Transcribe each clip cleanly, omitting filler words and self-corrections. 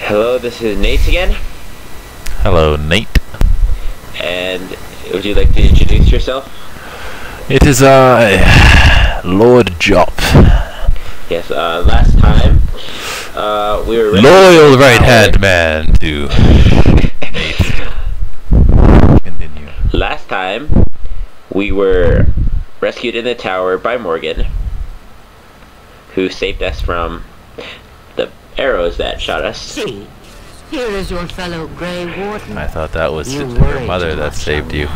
Hello, this is Nate again. Hello, Nate. And would you like to introduce yourself? It is I, Lord Jop. Yes, last time, we were... Loyal right-hand man to Nate. Continue. Last time, we were rescued in the tower by Morgan, who saved us from the arrows that shot us. See, here is your fellow Grey Warden. I thought that was You your worried mother too that much, saved you.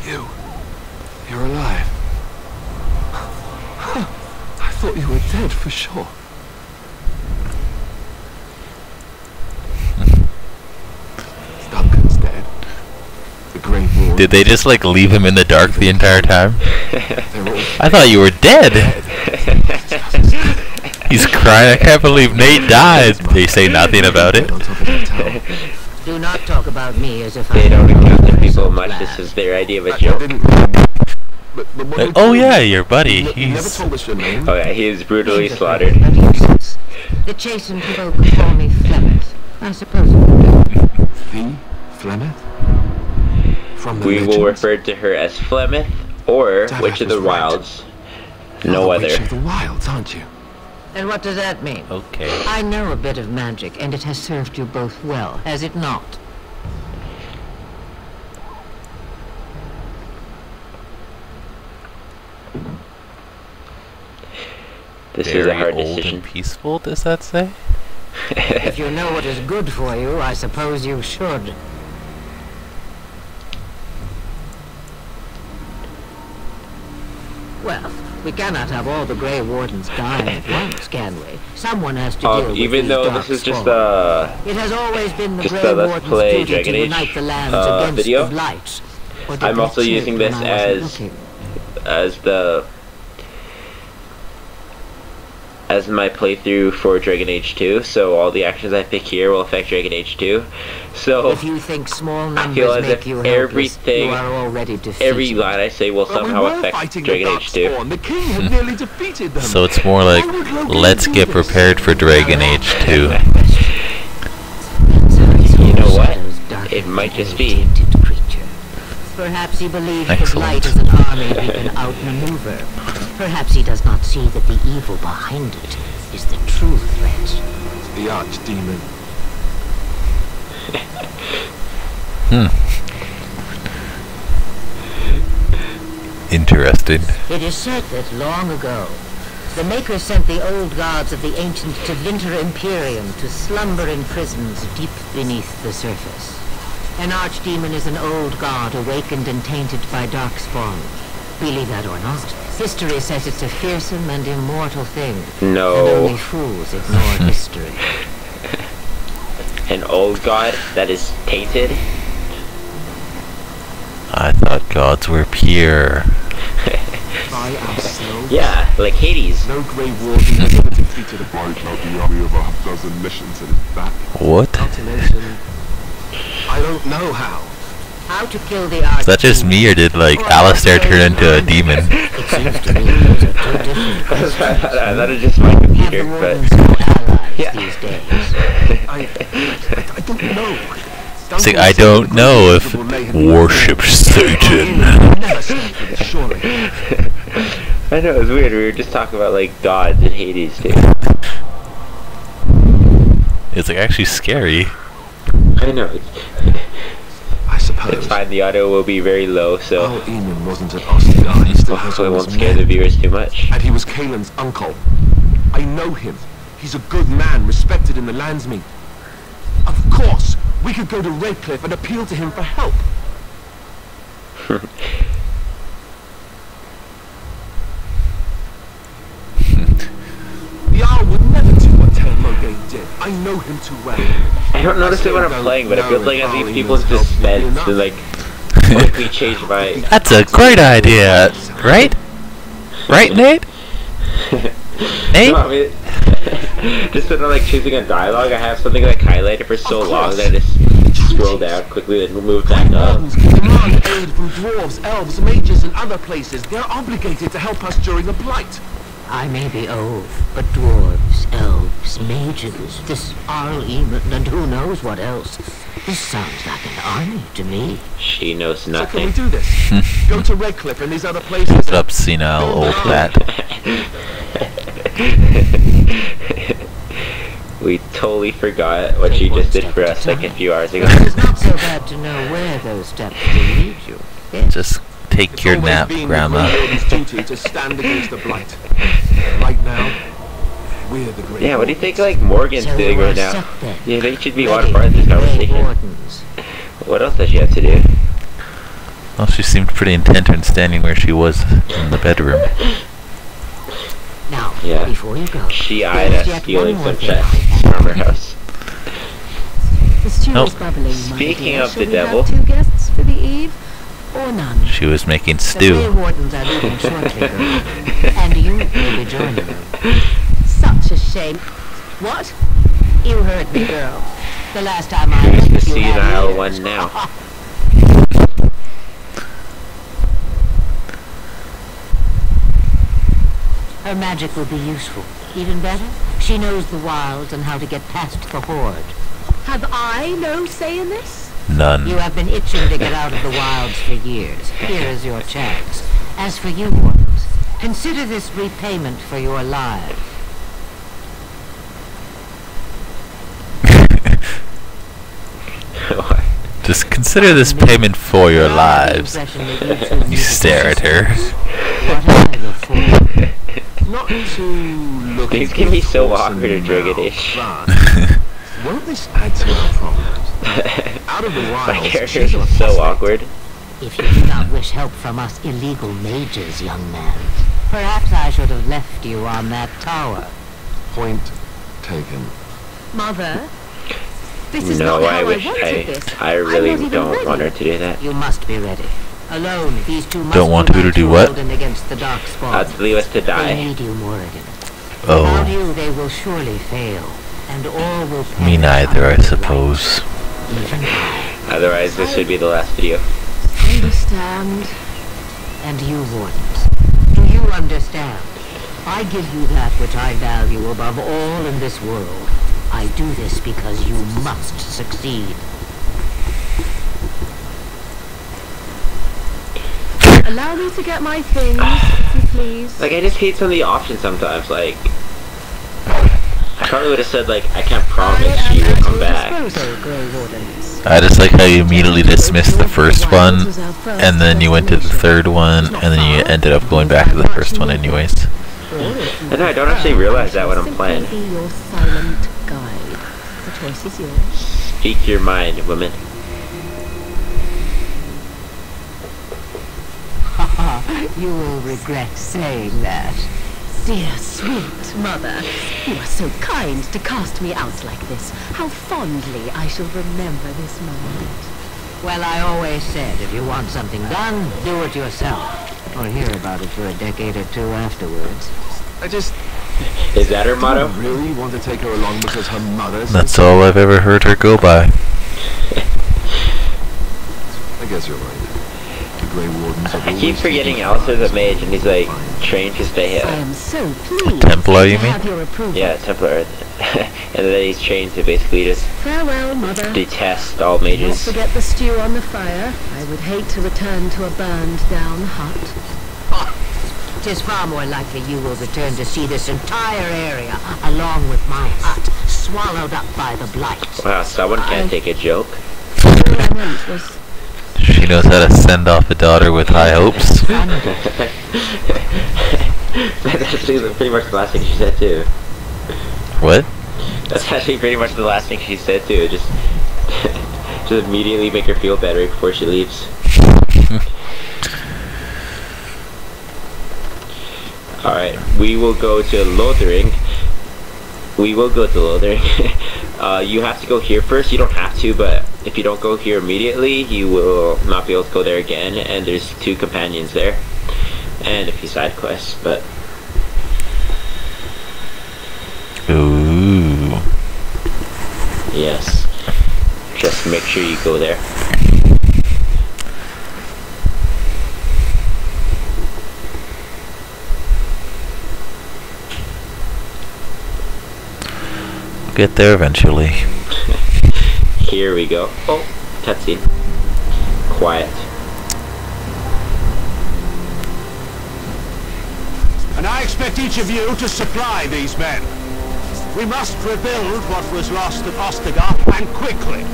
You're alive. I thought you were dead for sure. Duncan's dead. The Grey Warden. Did they just like leave him in the dark the entire time? I thought you were dead. He's crying. I can't believe Nate died. They say nothing about it. Do not talk about me as if They I don't am encounter a people person much. lad. This is their idea of a I joke. didn't. Like, oh yeah, your buddy. You never He's told us your name. Oh yeah, he is brutally Things are slaughtered. pretty useless. The chastened folk call me Flemeth. I suppose it would do. The Flemeth? From the We will legends? refer to her as Flemeth or Dad Witch of the was right. Wilds. You're No the other. Witch of the Wilds, aren't you? And what does that mean? okay. I know a bit of magic, and it has served you both well, has it not? This is Very a hard old decision. and peaceful. Does that say? If you know what is good for you, I suppose you should. Well, we cannot have all the Grey Wardens dying at once, can we? Someone has to deal with Even these though dark this is just spawns. a... It has always been the just Grey a Let's Warden's Play duty Dragon to Age, unite the lands against video. the Blight. Or did I'm they also slip using when this I wasn't as looking? as my playthrough for Dragon Age 2, so all the actions I pick here will affect Dragon Age 2. So If you think small I feel numbers as make if you helpless, everything, you are already defeated. every line I say will But we somehow were affect fighting Dragon the Age 2. Darkspawn. The king had nearly defeated them. So it's more like, Why would Logan let's do get this? prepared for Dragon Age 2. You know what? It might just be. Perhaps he believes the Excellent. Blight is an army he can outmaneuver. Perhaps he does not see that the evil behind it is the true threat. The archdemon. Interesting. It is said that long ago, the Maker sent the old gods of the ancient Tevinter Imperium to slumber in prisons deep beneath the surface. An archdemon is an old god awakened and tainted by darkspawn. Believe that or not, history says it's a fearsome and immortal thing. No. And only fools ignore history. An old god that is tainted? I thought gods were pure. By ourselves. Yeah, like Hades. No Grey Warden has ever defeated a Blight. Not the army of a half-dozen nations at his back. What? Not to mention, I don't know how. How to kill the archdemon. Is that just me, or did like Alistair turn into a demon? It seems to me those are two different questions. I thought it was just my Have computer, the but... wardens no allies Yeah. these days? I don't know. It's like, I don't know if worship Satan. Never stand for this, surely. I know, it's weird. We were just talking about, like, gods in Hades, too. It's like actually scary. I know. I suppose. It's fine. The audio will be very low, so Oh, Eamon wasn't an Oscar. He still has hopefully it all won't his scare the men. viewers too much. And he was Kaelin's uncle. I know him. He's a good man, respected in the Landsmeet. Of course, we could go to Redcliffe and appeal to him for help. The Jarl would never do what Tel Mogane did. I know him too well. I don't notice it when I'm playing, but it feels like as these people's suspense to, like, quickly change my... That's a great idea, right? Right, Nate? Nate? No, I mean, just when I'm, like, choosing a dialogue, I have something, like, highlighted for so long that I just scroll down quickly and move back up. Wardens can demand aid from dwarves, elves, mages, and other places. They're obligated to help us during the Blight. I may be old, but dwarves, elves, mages, this Arl Eamon, and who knows what else. This sounds like an army to me. She knows So can we nothing. do this? Go to Redcliffe and these other places. Shut up, senile old bat. We totally forgot what she just did for us like a few hours ago. It's not so bad to know where those steps will lead you. Yes. Just take your nap, Grandma. It's duty to stand against the blight. Right now, we're the great. Yeah, what do you think like Morgan's So doing you right are now? set then. Yeah, they should be Ready, one part of this Grey conversation. Wardens. What else does she have to do? Well, she seemed pretty intent on standing where she was in the bedroom. Now, Yeah. before you go, She eyed there's us yet stealing one more some thing chests I can from her offer. house. The stew Nope. is bubbling, my Speaking dear. of Shall the we devil. have 2 guests for the eve, or none? She was making The Grey stew. Wardens are leaving shortly, girl. And you will be joining them. Such a shame. What? You heard me, girl. The last time I Who's left the you had senile ears. one now? Her magic will be useful. Even better, she knows the wilds and how to get past the horde. Have I no say in this? None. You have been itching to get out of the wilds for years. Here is your chance. As for you, Wardens, consider this repayment for your lives. Just consider this payment for your lives. You stare at her. What I look for. Not to look. Things can be so awkward in Dragonish. Won't this add to our problems? Out of the My wilds, character she's is an so apostate. awkward. If you do not wish help from us illegal mages, young man, perhaps I should have left you on that tower. Point taken. Mother? This is No, not how I wish wanted this. I I'm really not even don't ready. want her to do that. You must be ready. Alone, these two must Don't want her to do what? against the dark spawn. Leave us to They die. need you, Morrigan. Without Oh, you, they will surely fail, and all will perish. me neither, I under the suppose. light. Even I. Otherwise, this would be the last video. Understand. And you, Wardens, do you understand? I give you that which I value above all in this world. I do this because you must succeed. Allow me to get my things, if you please. Like, I just hate some of the options sometimes. Like, I probably would have said, like, I can't promise she will come back. Grey Wardens. I just like how you immediately dismissed the first one, and then you went to the third one, and then you ended up going back to the first one anyways. And I don't actually realize that when I'm playing. Simply be your silent guide. The choice is yours. Speak your mind, woman. You will regret saying that. Dear, sweet mother, you are so kind to cast me out like this. How fondly I shall remember this moment. Well, I always said, if you want something done, do it yourself. Or hear about it for a decade or two afterwards. I just Is that her motto? really want to take her along because her mother's. That's all I've ever heard her go by. I guess you're right. The Grey Wardens have I keep always forgetting taken Alistair's a us mage, and he's like trained to stay I here. am so pleased Templar, you to mean? have your approval. Yeah, Templar. And then he's trained to basically just Farewell, mother. detest all Don't mages. forget the stew on the fire. I would hate to return to a burned-down hut. Tis far more likely you will return to see this entire area, along with my hut, swallowed up by the blight. Wow, someone can't take a joke. All I meant was She knows how to send off a daughter with high hopes. That's actually pretty much the last thing she said too. What? That's actually pretty much the last thing she said too. Just, just immediately make her feel better before she leaves. All right, we will go to Lothering. We will go to Lothering. You have to go here first. You don't have to, but if you don't go here immediately, you will not be able to go there again. And there's 2 companions there, and a few side quests. But Ooh. yes, just make sure you go there. get there eventually. Here we go. Oh, cutscene. Quiet. And I expect each of you to supply these men. We must rebuild what was lost at Ostagar, and quickly.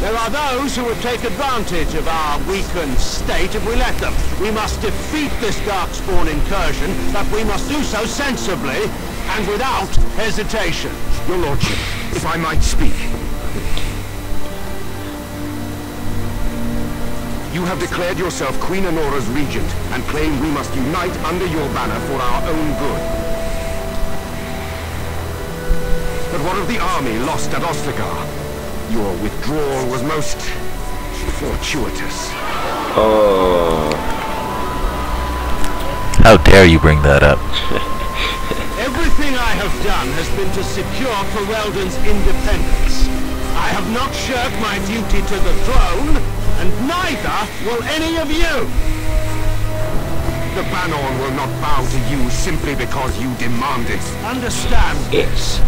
There are those who would take advantage of our weakened state if we let them. We must defeat this Darkspawn incursion, but we must do so sensibly and without hesitation. Your lordship, if I might speak. You have declared yourself Queen Honora's regent, and claim we must unite under your banner for our own good. But what of the army lost at Ostagar? Your withdrawal was most fortuitous. Oh. How dare you bring that up? Everything I have done has been to secure Ferelden's independence. I have not shirked my duty to the throne, and neither will any of you. The Banon will not bow to you simply because you demand it. Understand this.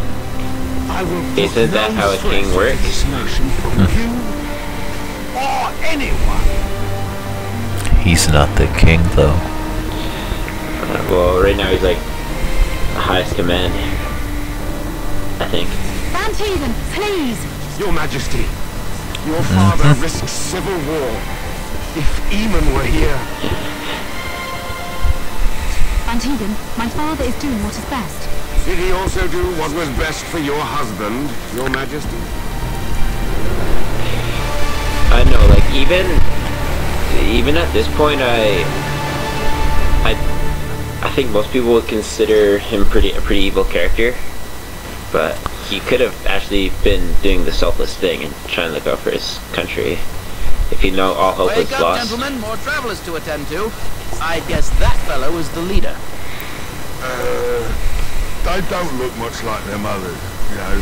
I will put Isn't that no how a king threat to works? this nation from you or anyone. He's not the king, though. Well, right now he's like the highest command, I think. Van Teven, please! Your Majesty, your father risks civil war. If Eamon were here... Van Teven, my father is doing what is best. Did he also do what was best for your husband, Your Majesty? I know, like even at this point, I think most people would consider him a pretty evil character, but he could have actually been doing the selfless thing and trying to look out for his country. If you know all hope is Wake up, lost. gentlemen, more travelers to attend to. I guess that fellow is the leader. They don't look much like their mothers, you know.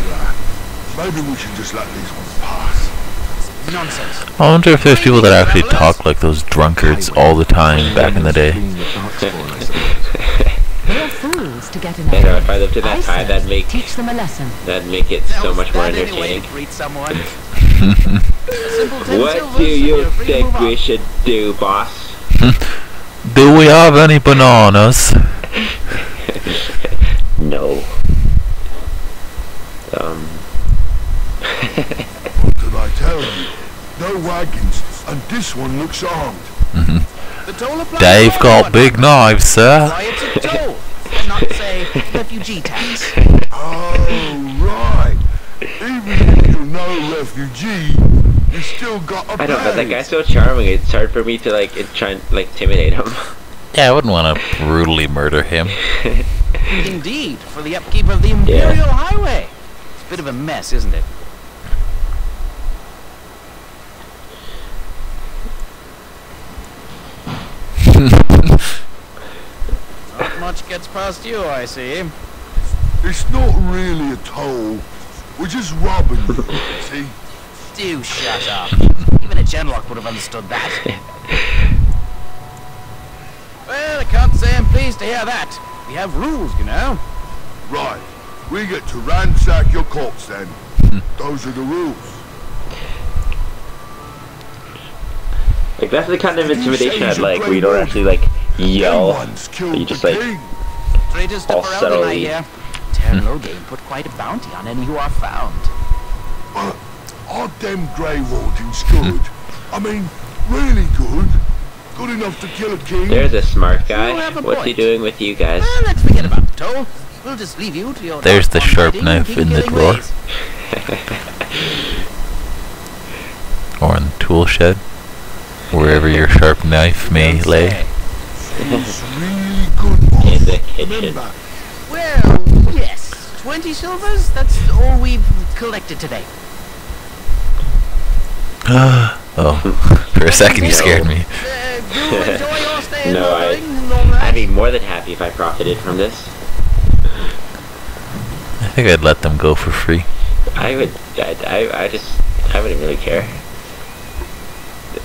Maybe we should just let these ones pass. Nonsense. I wonder if there's people that actually talk like those drunkards all the time back in the day. They're fools to get in You know, if I lived in that time, that'd make Teach them a lesson. it so much more Stand anyway entertaining. to greet someone. What do you think we should do, boss? Do we have any bananas? No. What did I tell you? No wagons, and this one looks armed. The toll applies They've to got everyone. big knives, sir. Why, it's a toll, and not, say, refugee tax. Oh, right. Even if you're no refugee, you still got a I know, but that badge. guy's so charming. It's hard for me to try and intimidate him. Yeah, I wouldn't want to brutally murder him. Indeed, for the upkeep of the Imperial Highway. It's a bit of a mess, isn't it? Not much gets past you, I see. It's not really a toll. We're just robbing you, see? Do shut up. Even a Genlock would have understood that. Well, I can't say I'm pleased to hear that. We have rules, you know. Right. We get to ransack your corpse then. Those are the rules. Like, that's the kind of intimidation I'd like, where you don't actually yell, One's but killed you just the king. Traitors to all Ferelden, I subtly. hear. Terran Loghain put quite a bounty on any who are found. Are them Grey Wardens good? I mean, really good? Good enough to kill a king? there's a smart You guy. have a What's he point. doing with you guys? Well, let's forget about the toll. We'll just leave you to your There's the dark sharp fighting knife and in the killing drawer. ways. Or in the tool shed. Wherever your sharp knife may lay. It's really good, boss. In the kitchen. Remember, Well, yes. 20 silvers? That's all we've collected today. Oh, for a second you scared me. Do enjoy your stay in No, Lothering and all that. I'd be more than happy if I profited from this. I think I'd let them go for free. I wouldn't really care.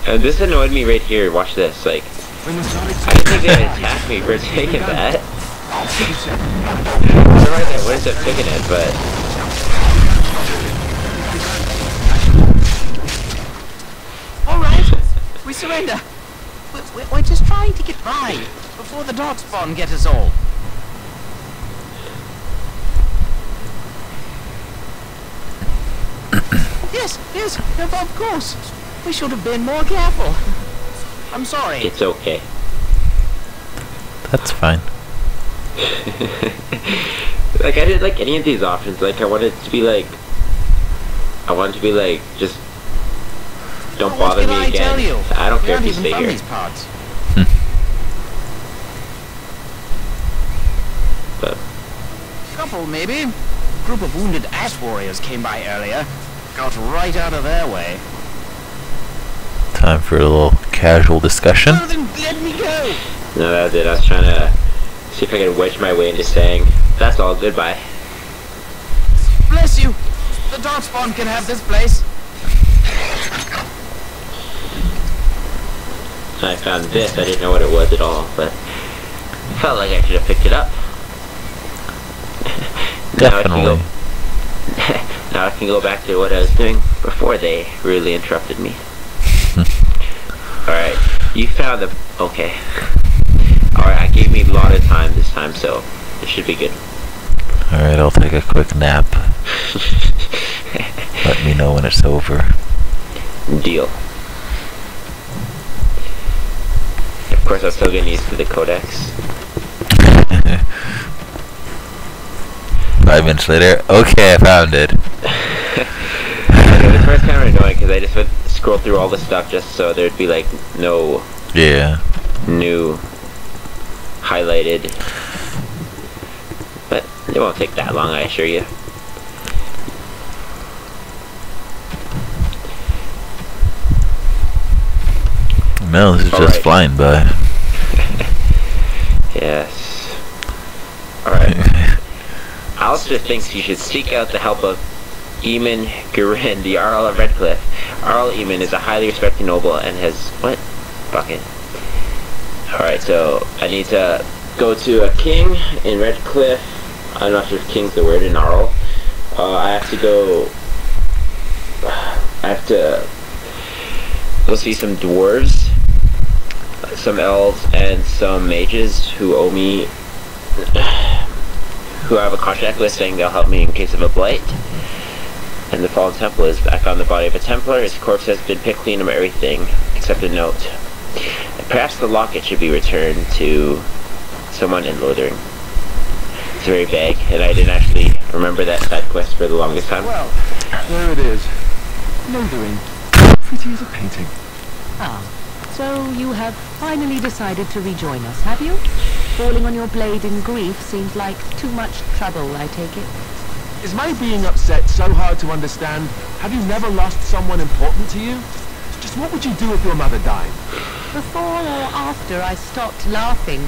This annoyed me right here. Watch this. I didn't think they'd attack me for taking that. right there. What is it picking at? But All right, we surrender. We're just trying to get by before the dark spawn get us all. Yes, of course. We should have been more careful. I'm sorry. it's okay. That's fine. Like I didn't like any of these options. Like I wanted to be like, just don't What bother can me I again. tell you? I don't We care if aren't you even stay from here. these parts. But Couple, maybe. Group of wounded ash warriors came by earlier. Got right out of their way. Time for a little casual discussion. Oh, then let me go. no, that was it. I was trying to see if I could wedge my way into saying, "That's all. Goodbye." Bless you. The darkspawn can have this place. I found this. I didn't know what it was at all, but felt like I should have picked it up. Definitely. Now I can go back to what I was doing before they really interrupted me. Alright, you found the... okay. Alright, I gave me a lot of time this time, so it should be good. Alright, I'll take a quick nap. Let me know when it's over. Deal. Of course, I'm still getting used to the codex. 5 minutes later, okay, I found it. Okay, this part's kind of annoying because I just went scroll through all the stuff just so there'd be like no Yeah. new highlighted. But it won't take that long, I assure you. No, this is just Alright. flying by. Yes. Alright. Alistair thinks you should seek out the help of Eamon Guerin, the Jarl of Redcliffe. Jarl Eamon is a highly respected noble and has... what? Bucket. Alright, so I need to go to a king in Redcliffe. I'm not sure if king's the word in Jarl. I have to go... I have to go see some dwarves, some elves, and some mages who owe me... who I have a contract with saying they'll help me in case of a blight. And the fallen temple is... I found the body of a Templar. His corpse has been picked clean of everything except a note. And perhaps the locket should be returned to someone in Lothering. It's very vague, and I didn't actually remember that side quest for the longest time. Well, there it is. Lothering. Pretty as a painting. Ah, so you have finally decided to rejoin us, have you? Falling on your blade in grief seems like too much trouble, I take it. Is my being upset so hard to understand? Have you never lost someone important to you? Just what would you do if your mother died? Before or after I stopped laughing?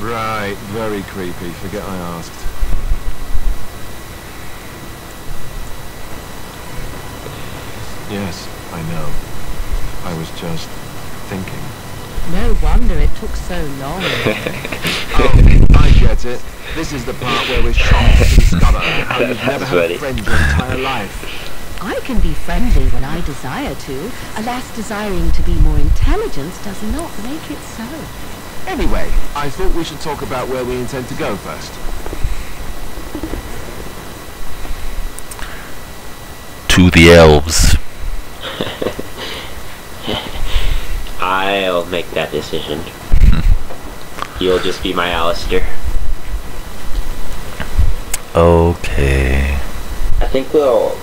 Right, very creepy. Forget I asked. Yes, I know. I was just thinking. No wonder it took so long. Oh, I get it. This is the part where we're shocked to discover how you've never had a friend your entire life. I can be friendly when I desire to. Alas, desiring to be more intelligent does not make it so. Anyway, I thought we should talk about where we intend to go first. To the elves. I'll make that decision. You'll just be my Alistair. Okay. I think we'll...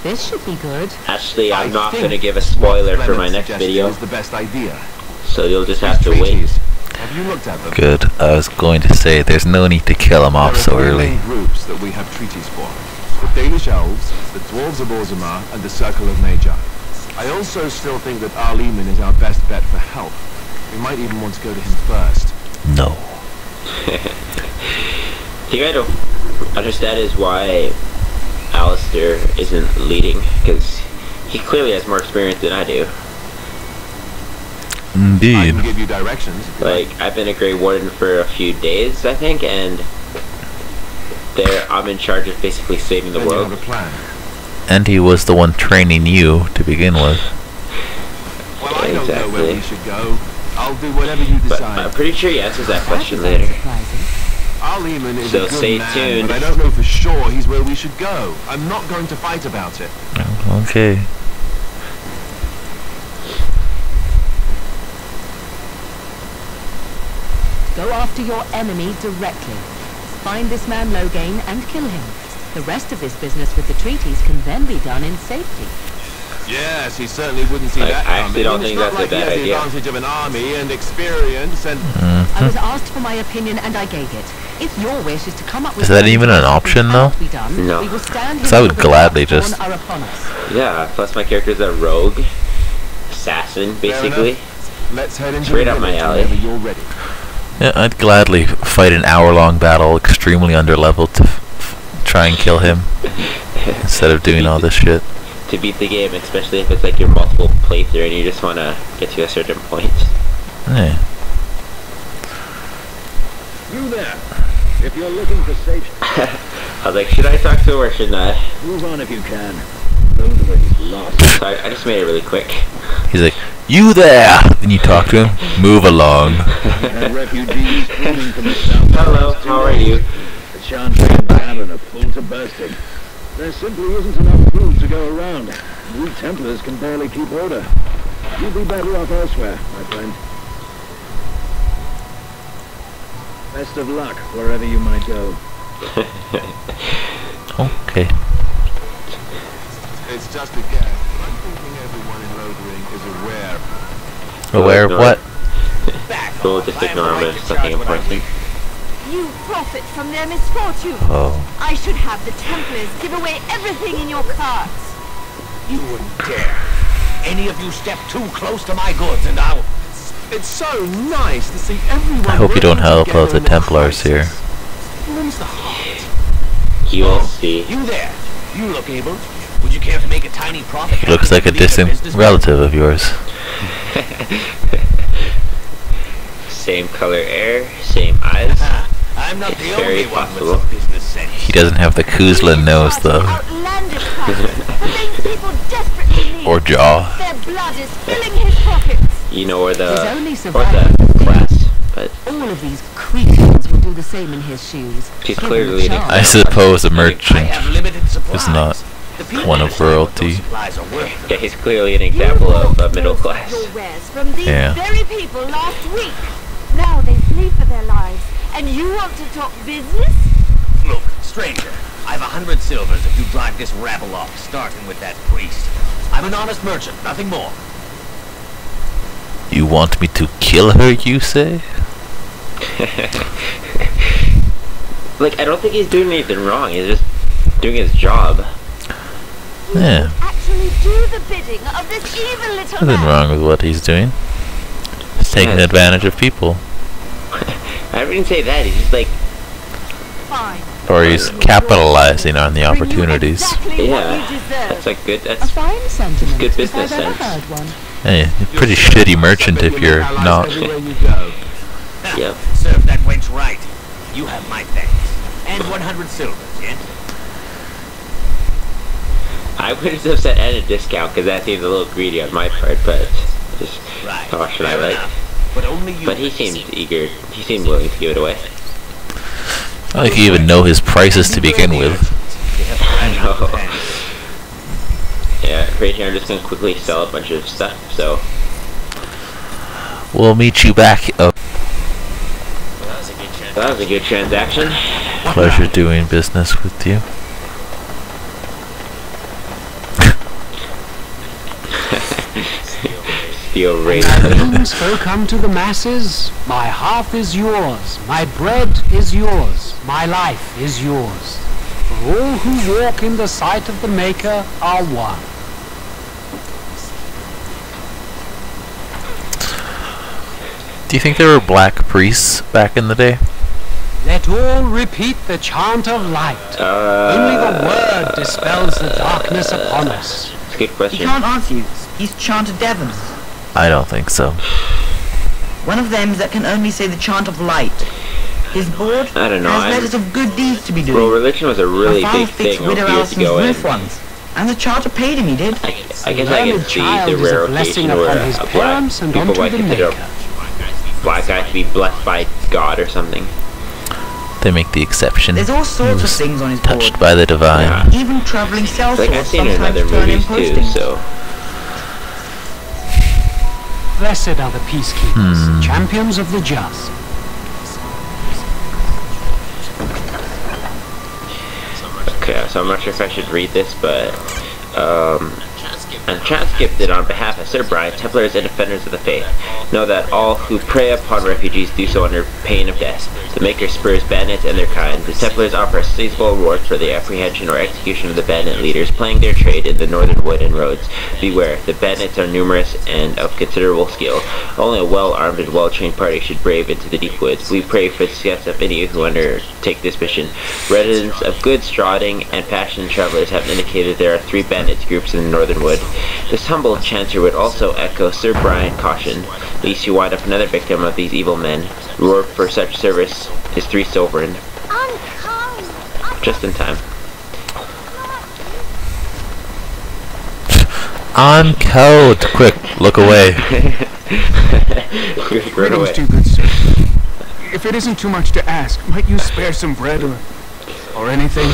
This should be good. Actually, I'm not think going to give a spoiler for my Leonard's next suggestion video, is the best idea. so you'll just These have to wait. treaties, have you looked at them? Good. I was going to say, there's no need to kill him off so There are early. 3 main groups that we have treaties for. The Danish elves, the dwarves of Orzammar, and the Circle of Magi. I also still think that Arleman is our best bet for help. We might even want to go to him first. No. The thing I don't understand is why Alistair isn't leading, because he clearly has more experience than I do. I Indeed. can give you directions. If you Like, I've been a Grey Warden for a few days, I think, and I'm in charge of basically saving the Then you world. have a plan. And he was the one training you to begin with. Well, I don't know where Exactly. we should go. I'll do whatever you But decide. I'm pretty sure he answers that That question is later. unsurprising. Our Lehman is So a good stay man, tuned. but I don't know for sure he's where we should go. I'm not going to fight about it. Okay. Go after your enemy directly. Find this man Logain and kill him. The rest of this business with the treaties can then be done in safety. Yes, he certainly wouldn't see Like, that I actually coming. don't It's think not that's a like he bad has idea. the advantage of an army and experience and... I was asked for my opinion and I gave it. If your wish is to come up with Is that plans even of an what option, cannot though? be done, No. we will stand 'Cause I would until the gladly Darkspawn just- are upon us. Yeah, plus my character's a rogue. Assassin, basically. Let's head into Straight the up my village alley. whenever you're ready. Yeah, I'd gladly fight an hour-long battle, extremely underleveled, to try and kill him instead of doing all this shit. To beat the game, especially if it's like your multiple playthrough and you just want to get to a certain point. Yeah. You there. If you're looking for safety, I was like, should I talk to him or shouldn't I? move on if you can. Lothering's lost. So I just made it really quick. He's like, "You there!" Then you talk to him. Move along. And refugees streaming from the south. Hello, how are you? The chantry and tavern are full to bursting. There simply isn't enough food to go around. We Templars can barely keep order. You'd be better off elsewhere, my friend. Best of luck wherever you might go. Okay. It's just a guess, but I'm thinking everyone in Lothering is aware. Aware of what? We'll just ignore him if it's something important. You profit from their misfortune. Oh. I should have the Templars give away everything in your carts. You wouldn't dare. Any of you step too close to my goods and I'll... It's so nice to see everyone. I hope you don't working help out together the in a Templars here. crisis. Warms the heart. You'll see. You there. You look able. Would you care to make a tiny profit? He looks like a distant relative of yours. Same color hair, same eyes. I'm not It's the very only one with possible. some business sense. He doesn't have the Kuzlin nose, though. Outlandish prices, the things people desperately need. Or jaw. Their blood is filling his pockets. You know, or His the only or survivor the is dead. class, but All of these cretins will do the same in his shoes. She's Give clearly him a an chance. I suppose a I merchant have limited supplies. is not The people one of decide what royalty. those supplies are worth. yeah, he's clearly an example of a middle class. Your wares from these Yeah. very people last week. Now they flee for their lives, and you want to talk business? Look, stranger, I've 100 silvers if you drive this rabble off, starting with that priest. I'm an honest merchant, nothing more. You want me to kill her, you say? Like, I don't think he's doing anything wrong. He's just doing his job. Yeah. Actually do the bidding of this evil little Nothing man. wrong with what he's doing. He's taking Yeah. advantage of people. I wouldn't say that. He's just like, Fine. Or he's capitalizing on the Bring you opportunities. exactly yeah, what you deserve. that's like good. A That's fine sentiment, good if business I've ever sense. heard one. Hey, you're a pretty shitty merchant if you're not. Everywhere you go. Yep. Serve that wench right. You have my thanks. And 100 silvers, yeah? I would have said at a discount because that seems a little greedy on my part, but just Right. caution I Fair like. enough. But only you. But he seemed eager. He seemed willing to give it away. I don't think you even know his prices to begin with. They have brand new know. companions. Yeah, right here I'm just gonna quickly sell a bunch of stuff. So We'll meet you back. Oh, that was a good transaction. pleasure doing business with you. Steel razor. Greetings, folk unto the masses. My hearth is yours, my bread is yours, my life is yours. For all who walk in the sight of the Maker are one. Do you think there were black priests back in the day? Let all repeat the chant of light. Only the word dispels the darkness upon us. It's a good He question. can't answer you. He's chanted Devon. I don't think so. One of them that can only say the chant of light. His board I don't know. has letters of good deeds to be doing. Well, religion was a really My father big fixed thing a Widow few years Allison's ago, roof once. And the charter paid him, he did. I guess I can see the rare occasion where a black people might consider a black guy to be blessed by God or something. They make the exception. There's all sorts of things on his board. Touched by the divine. Yeah. Even traveling cell Like I've sorts seen it in sometimes other turn in movies too, postings. so. Blessed are the peacekeepers, champions of the just. Okay, so I'm not sure if I should read this, but and transcribed it on behalf of Sir Brian, Templars and Defenders of the Faith. Know that all who prey upon refugees do so under pain of death. The Maker spurs bandits and their kind. The Templars offer a seasonable reward for the apprehension or execution of the bandit leaders playing their trade in the northern wood and roads. Beware, the bandits are numerous and of considerable skill. Only a well-armed and well-trained party should brave into the deep woods. We pray for the success of any who undertake this mission. Residents of good strawing and passionate travelers have indicated there are 3 bandits groups in the northern wood. This humble chanter would also echo Sir Brian caution, lest you wind up another victim of these evil men. Reward for such service is 3 sovereign. Just in time. I'm cold. Quick, look away. Run Greetings, away. too good sir. If it isn't too much to ask, might you spare some bread or anything?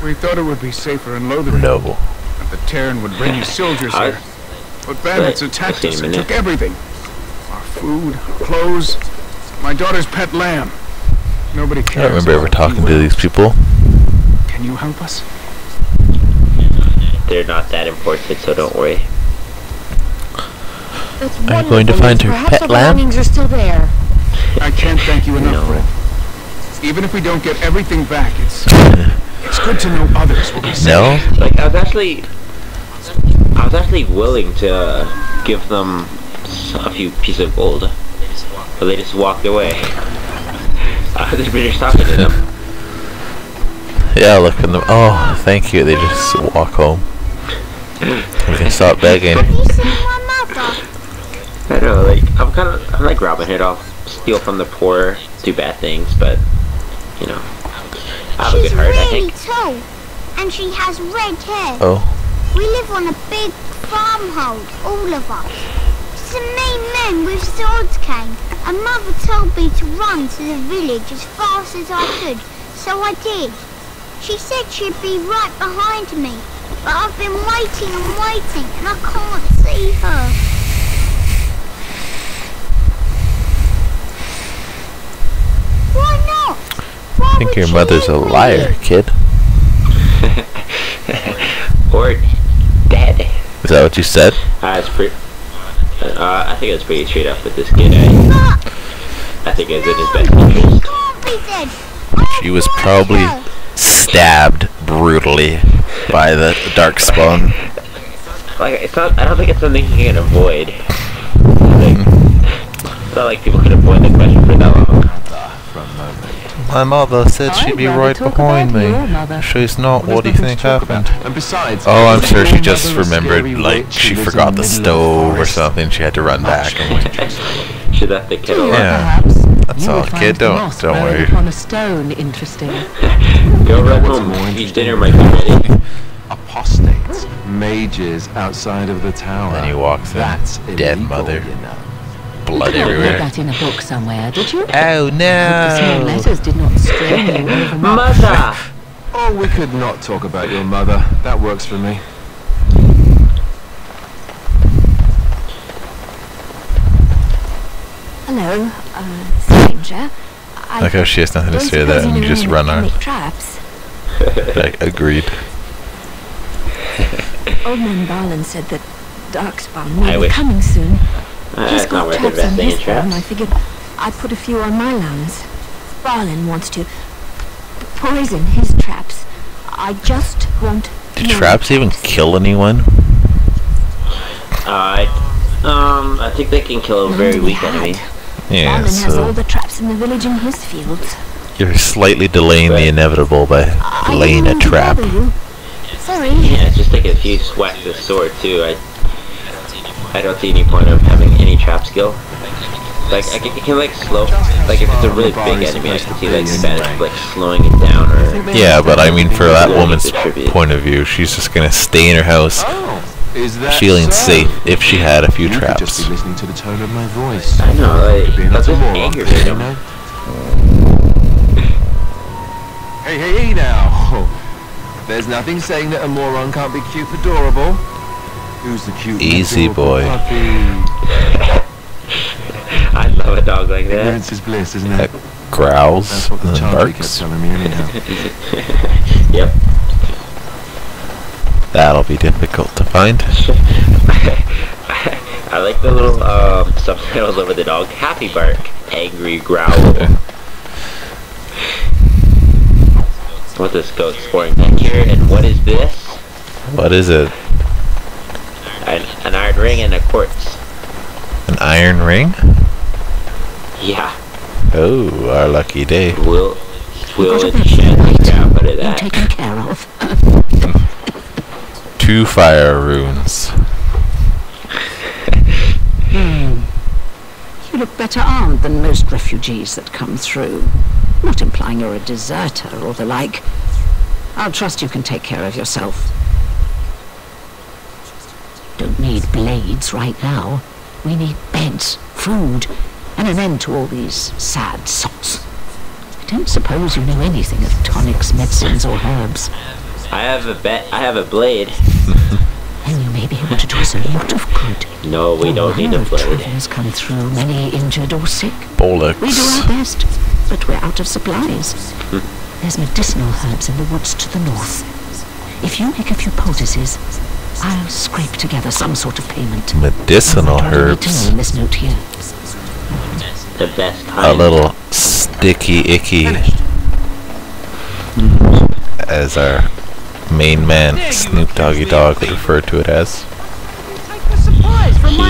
We thought it would be safer in Lothering. No. That the Terran would bring his soldiers here. But bandits attacked us and took everything. Our food, our clothes, my daughter's pet lamb. Nobody I cares. don't remember ever talking to these people. Can you help us? They're not that important, so don't worry. Are you going to find her Perhaps pet our lamb? belongings are still there. I can't thank you enough No. for it. Even if we don't get everything back, it's good to know others will be safe. No? Like I was actually willing to give them a few pieces of gold, but they just walked away. The British talking to them. Yeah, look at them. Oh, thank you. They just walk home. We can stop begging. Have you seen my mother? I know, like I'm like Robin Hood. I'll steal from the poor, do bad things, but you know, I have a good heart. I Really think. tall, and she has red hair. Oh. We live on a big farmhold, all of us. Some mean men with swords came, and Mother told me to run to the village as fast as I could, so I did. She said she'd be right behind me, but I've been waiting and waiting, and I can't see her. Why not? Why I think would your she mother's a leave me liar, here? kid. Or dead. Is that what you said? It's pretty. I think it's pretty straight up with this kid. I think it's in his best interest. Can't be dead. She was probably stabbed brutally by the darkspawn. Like it's not. I don't think it's something you can avoid. Like, it's not like people can avoid the question for that long. My mother said she'd be right behind me. She's not. What do you think happened? And besides, Oh, I'm sure she just remembered, like, she forgot the stove or something. She had to run back. Should have the kid along. Yeah, that's all, kid. Don't worry. On a stone, interesting. Go run home. Eat dinner might be ready. apostates, mages outside of the tower. Then he walks in. That's Dead illegal, mother. you know. Blood You read everywhere. that in a book somewhere, did you? Oh The small no! letters did not strain you overmuch. Mother! Oh, we could not talk about your mother. That works for me. Hello, stranger. I Like how she has nothing to don't say there suppose and you know just any run on. mechanic traps. Like, agreed. Old man Barlin said that Darkspawn I will be wish. coming soon. He's It's not got worth traps on investing in his farm. I traps. figured I'd put a few on my lands. Barlin wants to poison his traps. I just want Do no traps even kill anyone? I think they can kill a very weak enemy. Yeah, Barlin has all so the traps in the village in his fields. you're slightly delaying the inevitable by I laying a didn't want to trap. bother you. Sorry. Yeah, it's just like a few swats with sword too. I don't see any point of having any trap skill. Like, it can like slow, like if it's a really big enemy, I can see like the advantage of like slowing it down or... Yeah, but I mean for that woman's point of view, she's just gonna stay in her house, feeling safe if she had a few traps. Just be listening to the tone of my voice. I know, like, that's just anger, you know? Hey now! There's nothing saying that a moron can't be cute adorable. Who's the cute Easy boy. I love a dog like that. Ignorance is bliss, isn't it? Growls That's what the and Charlie kept barks. telling me anyhow. Yep. That'll be difficult to find. I like the little subtitles over the dog. Happy bark, angry growl. What this go exploring back here, and what is this? What is it? An iron ring and a quartz. An iron ring? Yeah. Oh, our lucky day. We'll enchant the crap out of that. Taken care of. 2 fire runes. You look better armed than most refugees that come through. Not implying you're a deserter or the like. I'll trust you can take care of yourself. Don't need blades right now. We need beds, food, and an end to all these sad sots. I don't suppose you know anything of tonics, medicines, or herbs. I have a blade. Then you may be able to do us a lot of good. No, we don't need a blade. Travelers come through, many injured or sick. Bollocks. We do our best, but we're out of supplies. There's medicinal herbs in the woods to the north. If you make a few poultices, I'll scrape together some sort of payment. Medicinal herbs. In this note here. The best kind. A little sticky icky, as our main man Snoop Doggy Dogg would refer to it as.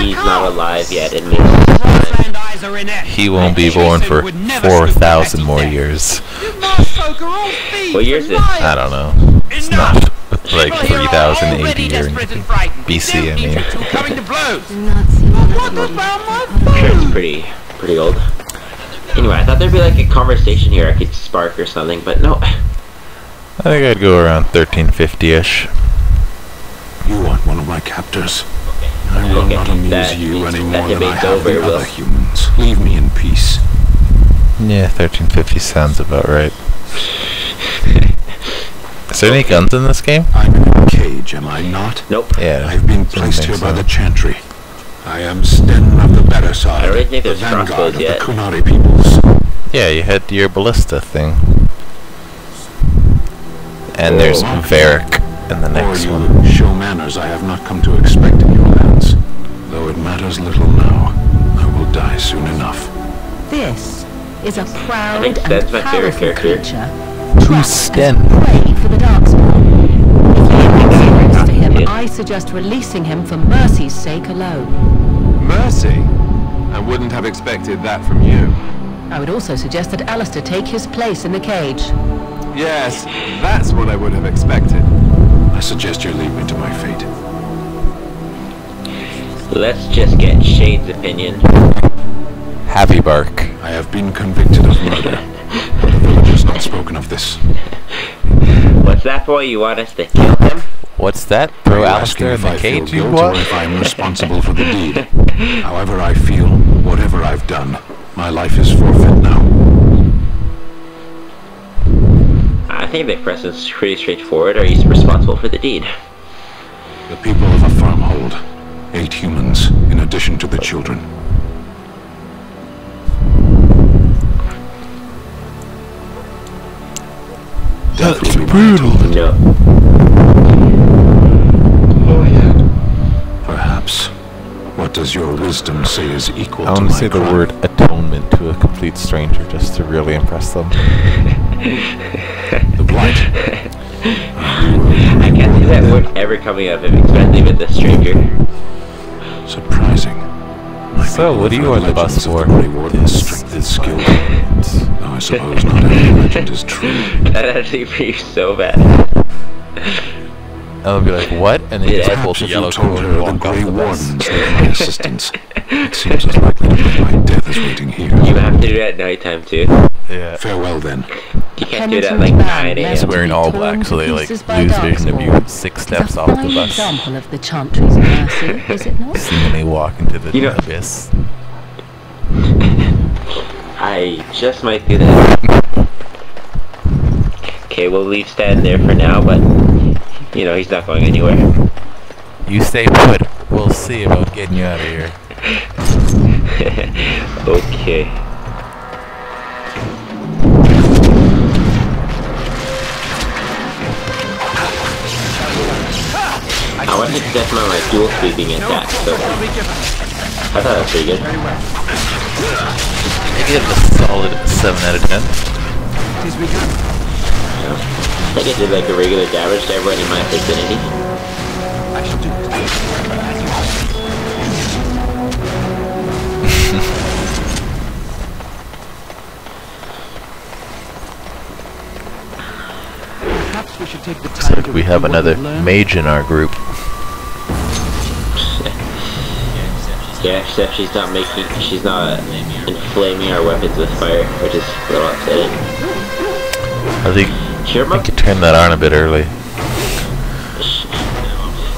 He's not alive yet in me. He won't be born for 4,000 more years. What year is this? I don't know. It's not like 3000 AD or anything. BC, I mean. I'm sure it's pretty old. Anyway, I thought there'd be like a conversation here I could spark or something, but no. I think I'd go around 1350-ish. You aren't one of my captors. I will not amuse you any more than I have the other humans. Leave me in peace. Yeah, 1350 sounds about right. Is there any guns in this game? I'm in a cage, am I not? Nope. Yeah. I've been placed here by the Chantry. I am Sten of the better side. I don't really think the there's vanguard crossbows of the yet. Kunari peoples. Yeah, you had your ballista thing. And there's Varric in the next Or one. you show manners I have not come to expect in your lands. Though it matters little now, I will die soon enough. This is a proud I think and that's my favorite powerful character. creature. Who's Sten? Prey for the Darkspawn. If you have to him, I suggest releasing him for mercy's sake alone. Mercy? I wouldn't have expected that from you. I would also suggest that Alistair take his place in the cage. Yes, that's what I would have expected. I suggest you leave me to my fate. Let's just get Shade's opinion. Happy Bark. I have been convicted of murder. The village has not spoken of this. What's that for? You want us to kill him? What's that? Throw Are you asking Alistair in if the I feel cage, you guilt what? or if I am responsible for the deed. However I feel, whatever I've done, my life is forfeit now. I think the question's pretty straightforward. Are you responsible for the deed? The people of a farmhold. 8 humans, in addition to the children. Death will be my atonement. No. Perhaps. What does your wisdom say is equal I to want my to say the crime? word atonement to a complete stranger just to really impress them. The blight. I can't see that word ever coming out of him, especially with a stranger. Surprising. My So, people what do have you heard want the legends bus of for? the Grey Warden's strength and skill. Though I suppose not every legend is true. That actually feels so bad. I'll be like, what? And then you just pull the yellow told cord her and the walk Grey off the bus. Wardens need my assistance. It seems as likely that my death is waiting here. You have to do it at nighttime too. Yeah. Farewell then. You can't do it at like 9 He's a.m. wearing all black, so they like lose vision of you 6 steps off the Fine bus. example of the Chantry's mercy, is it not? Seemingly walk into the You know- abyss. I just might do that. Okay, we'll leave Stan there for now, but you know he's not going anywhere. You stay put. We'll see about getting you out of here. Okay. I wanted to test my dual sweeping attack, so I thought that was pretty good. I give it a solid 7 out of 10. I think I did like a regular damage to everyone in my vicinity. I shall do it. Perhaps we should take the Looks time like to we have review what another we've learned. mage in our group. Yeah, except she's not inflaming our weapons with fire, which is a little upsetting. I think Sure, I could turn that on a bit early.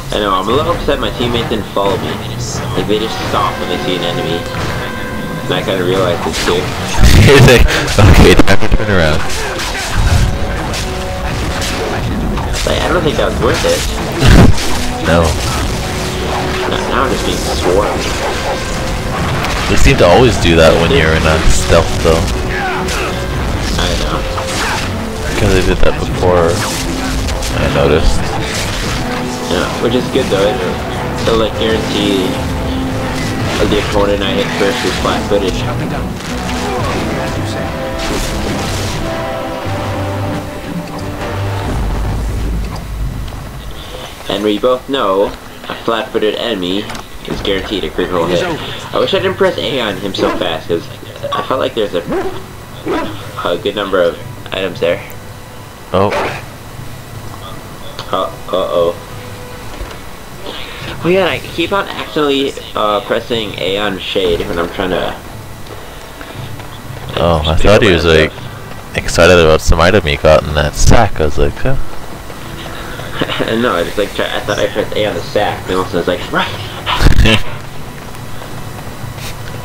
I know, I'm a little upset my teammates didn't follow me. Like, they just stop when they see an enemy. And I kind of realized this too. He's like, okay, time to turn around. Like, I don't think that was worth it. No. Now I'm just being swarmed. They seem to always do that when you're in a stealth though. I know. Because they did that before, I noticed. Yeah, which is good though. It'll like guarantee the opponent I hit first is flat-footed. And we both know a flat-footed enemy is guaranteed a critical hit. I wish I didn't press A on him so fast, because I felt like there's a good number of items there. Oh. Uh-oh. Oh yeah, I keep on accidentally pressing A on Shade when I'm trying to... Oh, I thought he was like excited about some item he got in that sack. I was like, huh? No, I just like I thought I pressed A on the sack, and also I was like, right.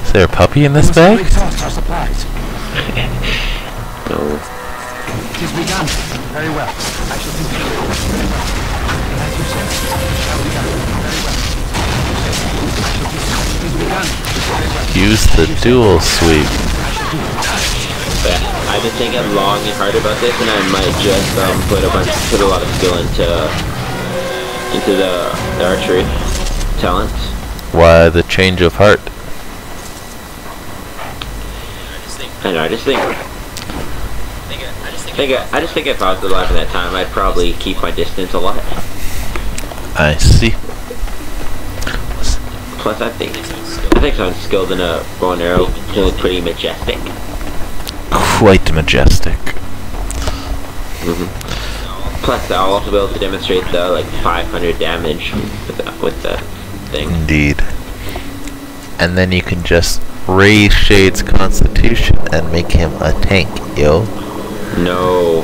Is there a puppy in this bag? No. It is begun. Very well. I shall do it. As you said, it shall be done. Very well. I shall do it. It is begun. Very well. Use the dual sweep. But I've been thinking long and hard about this, and I might just put a lot of skill into the archery talent. Why the change of heart? I know. I just think if I was alive at that time, I'd probably keep my distance a lot. I see. Plus, I think I'm skilled in a bow and arrow to look pretty majestic. Quite majestic. Plus, I'll also be able to demonstrate the like 500 damage with the thing. Indeed. And then you can just raise Shade's constitution and make him a tank, yo. No,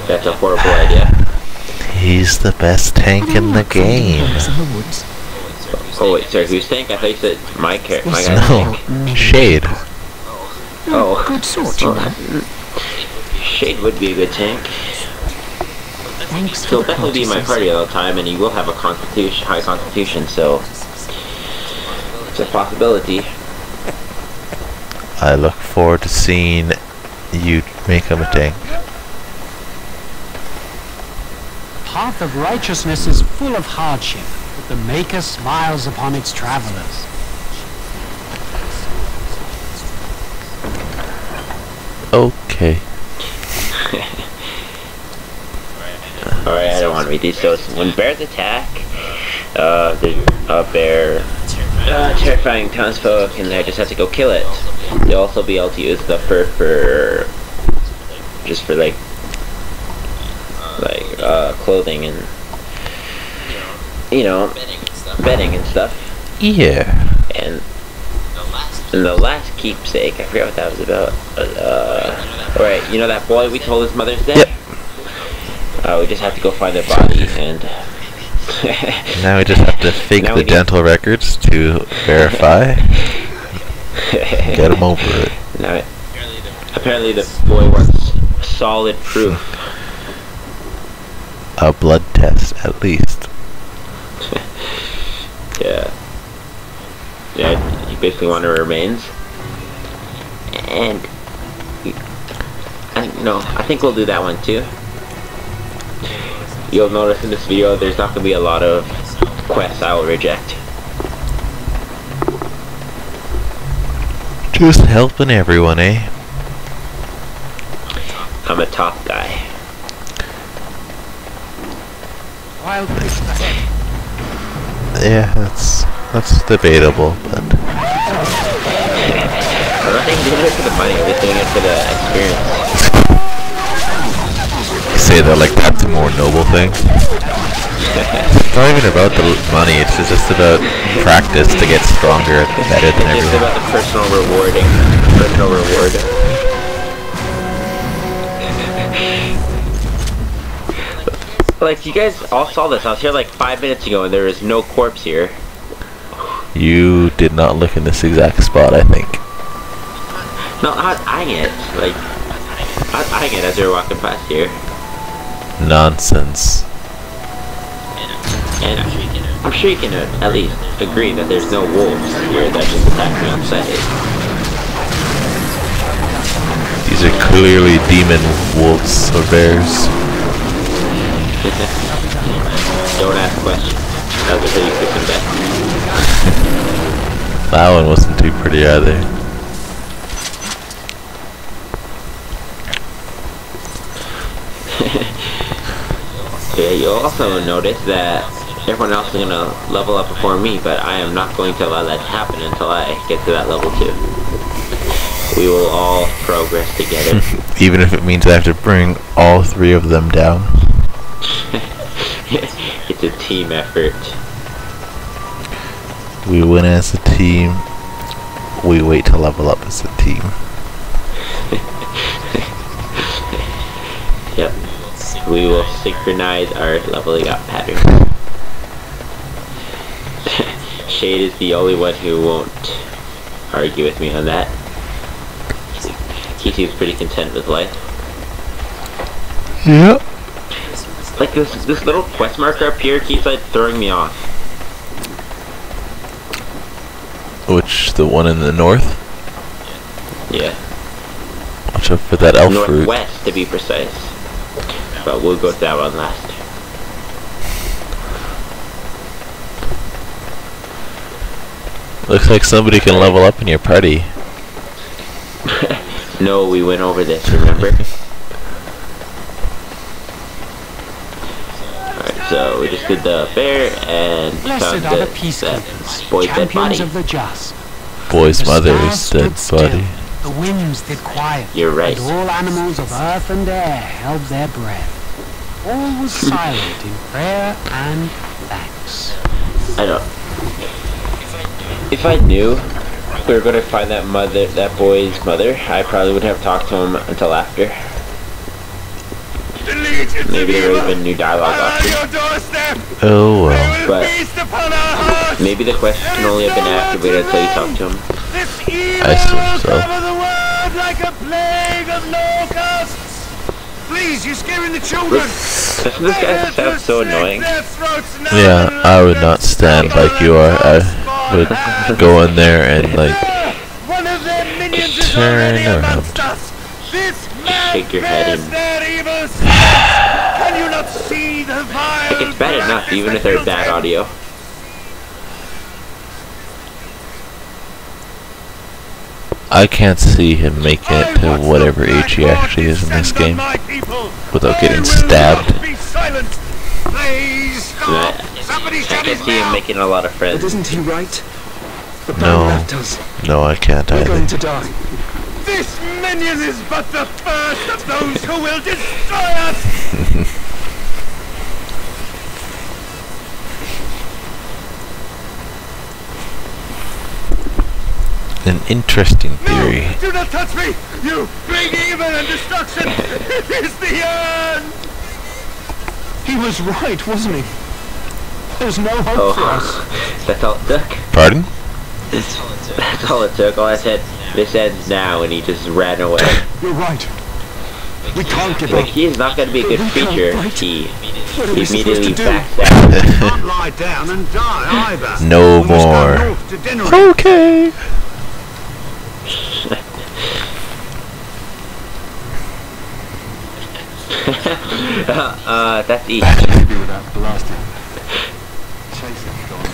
that's a horrible idea. He's the best tank in the game. Oh wait, sorry, who's tank? I thought you said my character. My guy's No, tank. Shade. Oh, Good sort, you know. Shade would be a good tank. Thanks for He'll the definitely be in my courtesies. party all the time, and he will have a high constitution, so it's a possibility. I look forward to seeing you make him a tank. The path of righteousness is full of hardship, but the Maker smiles upon its travelers. Okay. Alright, I don't want to read these. So when bears attack, the bear terrifying townsfolk, and they just have to go kill it. They'll also be able to use the fur for just for like clothing and you know, betting and stuff. Yeah. And the last keepsake, I forgot what that was about. Right, you know that boy we told his mother's dead? Yep. We just have to go find the body, and Now we just have to fake the dental records to verify. Get him over it. Now, apparently the boy wants solid proof. A blood test, at least. Yeah. Yeah, you basically want her remains. And I think we'll do that one too. You'll notice in this video there's not going to be a lot of quests I will reject. Just helping everyone, eh? I'm a top guy. Wild fish ahead. Yeah, that's debatable, but I'm not doing it for the money, I'm just doing it for the experience. you say that like that's a more noble thing. It's not even about the money, it's just about practice to get stronger and better than It's just everyone. about the personal reward. Like, you guys all saw this. I was here like 5 minutes ago and there was no corpse here. You did not look in this exact spot, I think. No, I was eyeing it. Like, I was eyeing it as we were walking past here. Nonsense. And I'm sure you can at least agree that there's no wolves here that just attack me on sight. These are clearly demon wolves or bears. Don't ask questions. That was how you could come back. That one wasn't too pretty either. Yeah, you'll also notice that everyone else is going to level up before me, but I am not going to allow that to happen until I get to that level 2. We will all progress together. Even if it means I have to bring all 3 of them down. It's a team effort. We win as a team. We wait to level up as a team. Yep. We will synchronize our leveling up pattern. Shade is the only one who won't argue with me on that. He seems pretty content with life. Yep. Like this little quest marker up here keeps like throwing me off. Which, the one in the north? Yeah. Watch out for that elf fruit. Northwest, to be precise. But we'll go to that one last. Looks like somebody can level up in your party. No, we went over this, remember? Alright, so we just did the bear and Blessed found are the that peacekeepers, boy's dead champions body. of the just. Boy's The mother's stars dead stood body. still, the winds did quiet. You're right. And all animals of earth and air held their breath. All was silent in prayer and thanks. I don't. If I knew we were going to find that boy's mother, I probably would have talked to him until after. Maybe there would have been new dialogue options. Oh well. But maybe the quest can only have been activated until you talk to him. I assume so. Like a plague of locusts. Please, you're scaring the children. Doesn't this guy sound so annoying? Yeah, I would not stand like you are. I would go in there and like just turn around. Shake your head and Can you not see the like it's bad enough even if there's bad audio. I can't see him making it to whatever age he actually is in this game without getting stabbed. I can see him making a lot of friends. But isn't he right? The No. that does. No, I can't We're going either. to die. This minion is but the first of those who will destroy us! An interesting theory. No, do not touch me! You bring evil and destruction! It is the end! He was right, wasn't he? There's no hope for us. That's all it took. Pardon? That's all it took. All I said, this ends now, and he just ran away. You're right. We can't give Like, up. he's not going to be a good preacher. He What are we supposed immediately to do? backstabbed. Can't lie down and die either. No We must go more. north to dinner. Okay. That's easy. Maybe without blasting. Chasing gone.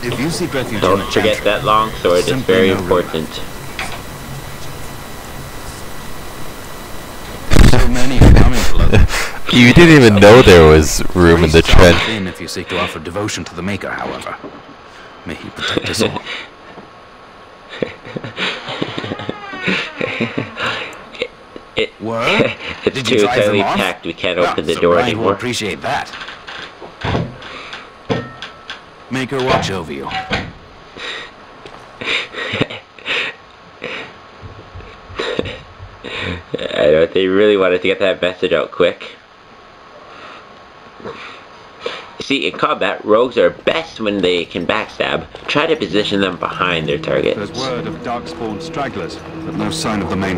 If you seek refuge in Don't the forget chantry, that long sword is simply very no river. important. So many coming to Lothering. You didn't even know there was room in the Priests are trench. within if you seek to offer devotion to the Maker, however. May he protect us all. What? It's Did you too drive them tightly off? packed, we can't Well, open the so door Brian will anymore. appreciate that. Maker watch over you. I know, they really wanted to get that message out quick. You see, in combat, rogues are best when they can backstab. Try to position them behind their targets. There's word of dark-spawned stragglers, but no sign of the main...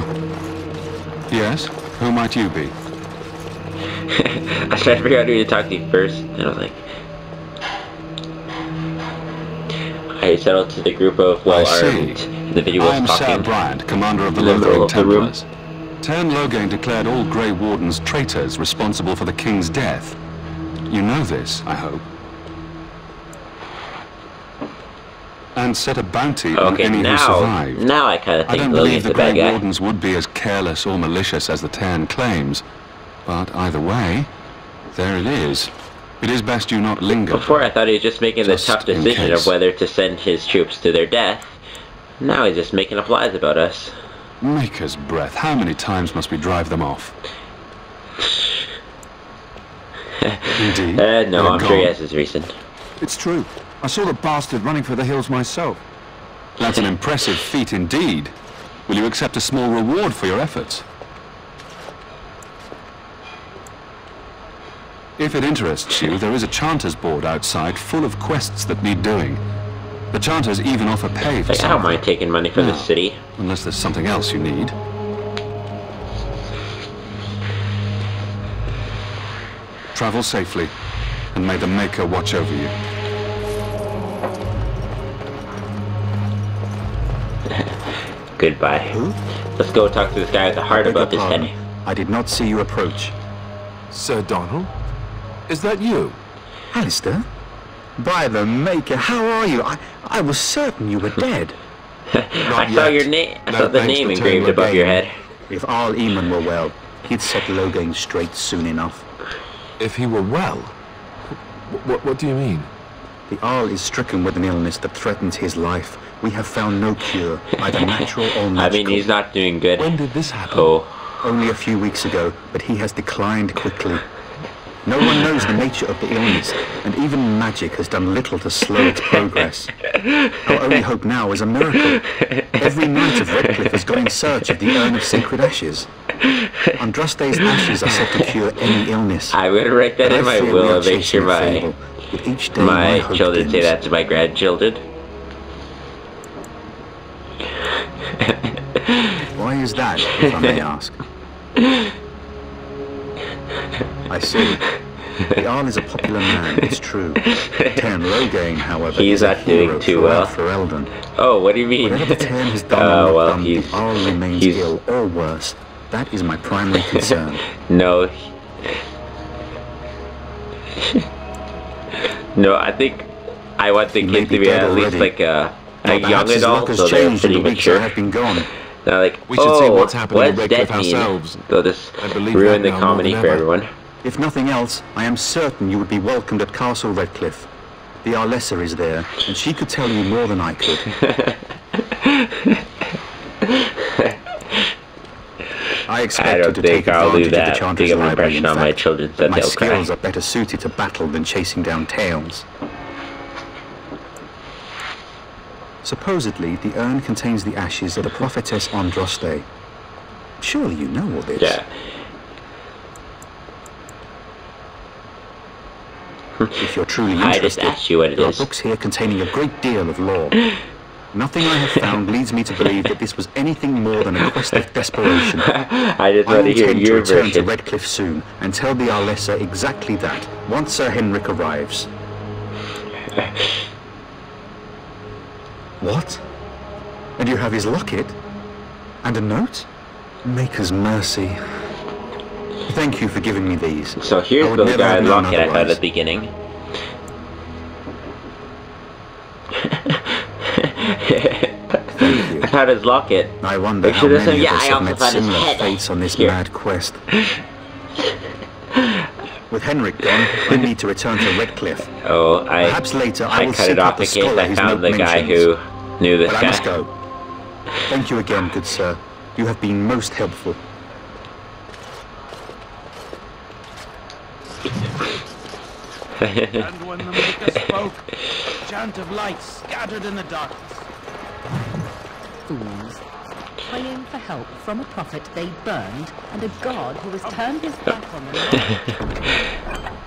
Yes? Who might you be? I was trying to figure out who to talk to first, and I was like... I settled to the group of well-armed individuals I am Sir talking Bryant, commander of the in the middle Lothering of the room. Templars. Tern Logain declared all Grey Wardens traitors responsible for the King's death. You know this, I hope. And set a bounty on Okay, any who now survived. I kind of I think don't believe Logan's the the bad Grey guy. Wardens would be as careless or malicious as the Tern claims. But either way, there it is. It is best you not linger. Before I thought he was just making the Just tough in decision case. of whether to send his troops to their death. Now he's just making up lies about us. Maker's breath, how many times must we drive them off? Indeed. No, They're I'm sure he gone. has his reason. It's true. I saw the bastard running for the hills myself. That's an impressive feat indeed. Will you accept a small reward for your efforts? If it interests you, there is a Chanters board outside full of quests that need doing. The Chanters even offer pay for Like, I some. don't mind taking money from the No. city. Unless there's something else you need. Travel safely, and may the Maker watch over you. Goodbye. Let's go talk to this guy with the heart above his head. I did not see you approach. Sir Donald? Is that you? Alistair? By the Maker, how are you? I was certain you were dead. I saw your name. I saw the name engraved above your head. If Arl Eamon were well, he'd set Logain straight soon enough. If he were well? What do you mean? The Arl is stricken with an illness that threatens his life. We have found no cure, either natural or magical. I mean, he's not doing good. When did this happen? Oh. Only a few weeks ago, but he has declined quickly. No one knows the nature of the illness, and even magic has done little to slow its progress. Our only hope now is a miracle. Every knight of Redcliffe has gone in search of the urn of sacred ashes. Andraste's ashes are said to cure any illness. I'm gonna write that But in I my fear we will are and make chasing sure a fable. With each day my hope children say dims. that to my grandchildren. Why is that, if I may ask? I see. The Arl is a popular man, it's true. Tern Logain, however, He's is a not doing hero too throughout well. for Eldon. Oh, what do you mean? Whatever the Tern has done or Oh, not well, done, the Arl remains ill or worse. That is my primary concern. No. No, I think I want the He may kids be to be dead at least already. like a Well, young perhaps his luck adult, has so they're changed in pretty the weeks I mature. have been gone. They're like, We should oh, see what's happening what at does Redcliffe death mean? ourselves. They'll just I believe ruin that the now more comedy than for ever. everyone. If nothing else, I am certain you would be welcomed at Castle Redcliffe. The Arlessa is there, and she could tell you more than I could. I expect I you don't to think take I'll do advantage of the that Chanter's big of an library, impression in on my fact, children but that my they'll cry. skills are better suited to battle than chasing down tales. Supposedly, the urn contains the ashes of the prophetess Androste. Surely you know all this. Yeah. If you're truly I just interested, asked you what it there is. are books here containing a great deal of lore. Nothing I have found leads me to believe that this was anything more than a quest of desperation. I just want to hear your intend to return to version. Redcliffe soon and tell the Arlessa exactly that, once Sir Henrik arrives. What? And you have his locket? And a note? Maker's mercy. Thank you for giving me these. So here's the guy locket I found at the beginning. I found his locket. I wonder Make how sure there's many some, yeah, of us I have also met found his similar head. fates on this Here. mad quest. With Henrik gone, I need to return to Redcliffe. Oh, Perhaps later I will cut seek it out off the in case scholar I his found note the guy mentions. who knew this But guy. I must go. Thank you again, good sir. You have been most helpful. And when the Maker spoke, a chant of light scattered in the darkness. Fools. Praying for help from a prophet they burned, and a god who has turned his back on them.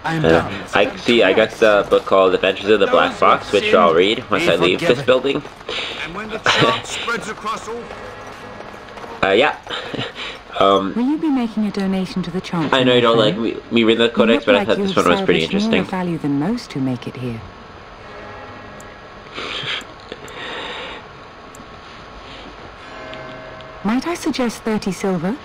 I am done. I got the book called Adventures of the Black Fox, which I'll read once I leave this building. And when the chant spreads across all... Yeah. Will you be making a donation to the chant? I know you don't like me reading the codex, but I thought you this have one was pretty salvaged more interesting. value than most who make it here. Might I suggest 30 silver?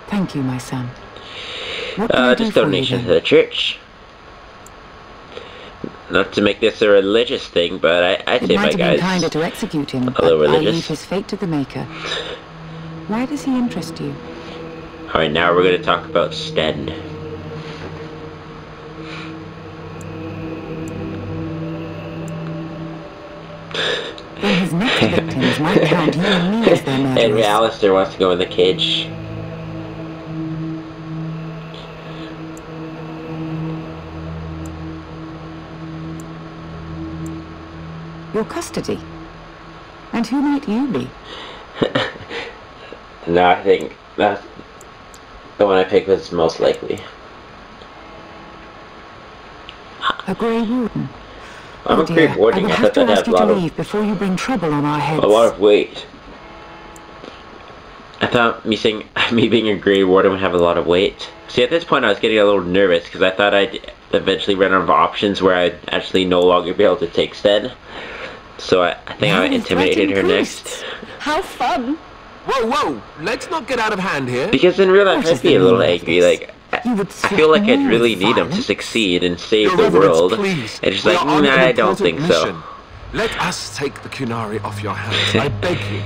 Thank you, my son. What can I do Just for you, donation then? to the church. Not to make this a religious thing, but I'd It say might my have been guy's kinder to execute him, a but little I leave religious. his fate to the Maker. Why does he interest you? Alright, now we're gonna talk about Sten. Then his next victims might count you and me as their And murderers. Alistair wants to go in the cage. Your custody. And who might you be? No, I think that's the one I picked was most likely. A Grey Warden. I'm Oh a dear, Grey Warden. I will I have thought to that ask had you a to lot of leave before you bring trouble on our heads. a lot of weight. I thought me being a Grey Warden would have a lot of weight. See, at this point I was getting a little nervous because I thought I'd eventually run out of options where I'd actually no longer be able to take Sten. So I think I intimidated her next. How fun! Whoa, whoa! Let's not get out of hand here. Because in real life What I'd is be the a little meaning of angry, this? like You would I feel like I'd threaten really me need him with to succeed and save Your the Reverence, world. please. And she's We like, are on nah, an I don't important think so. mission. Let us take the Kunari off your hands. I beg you.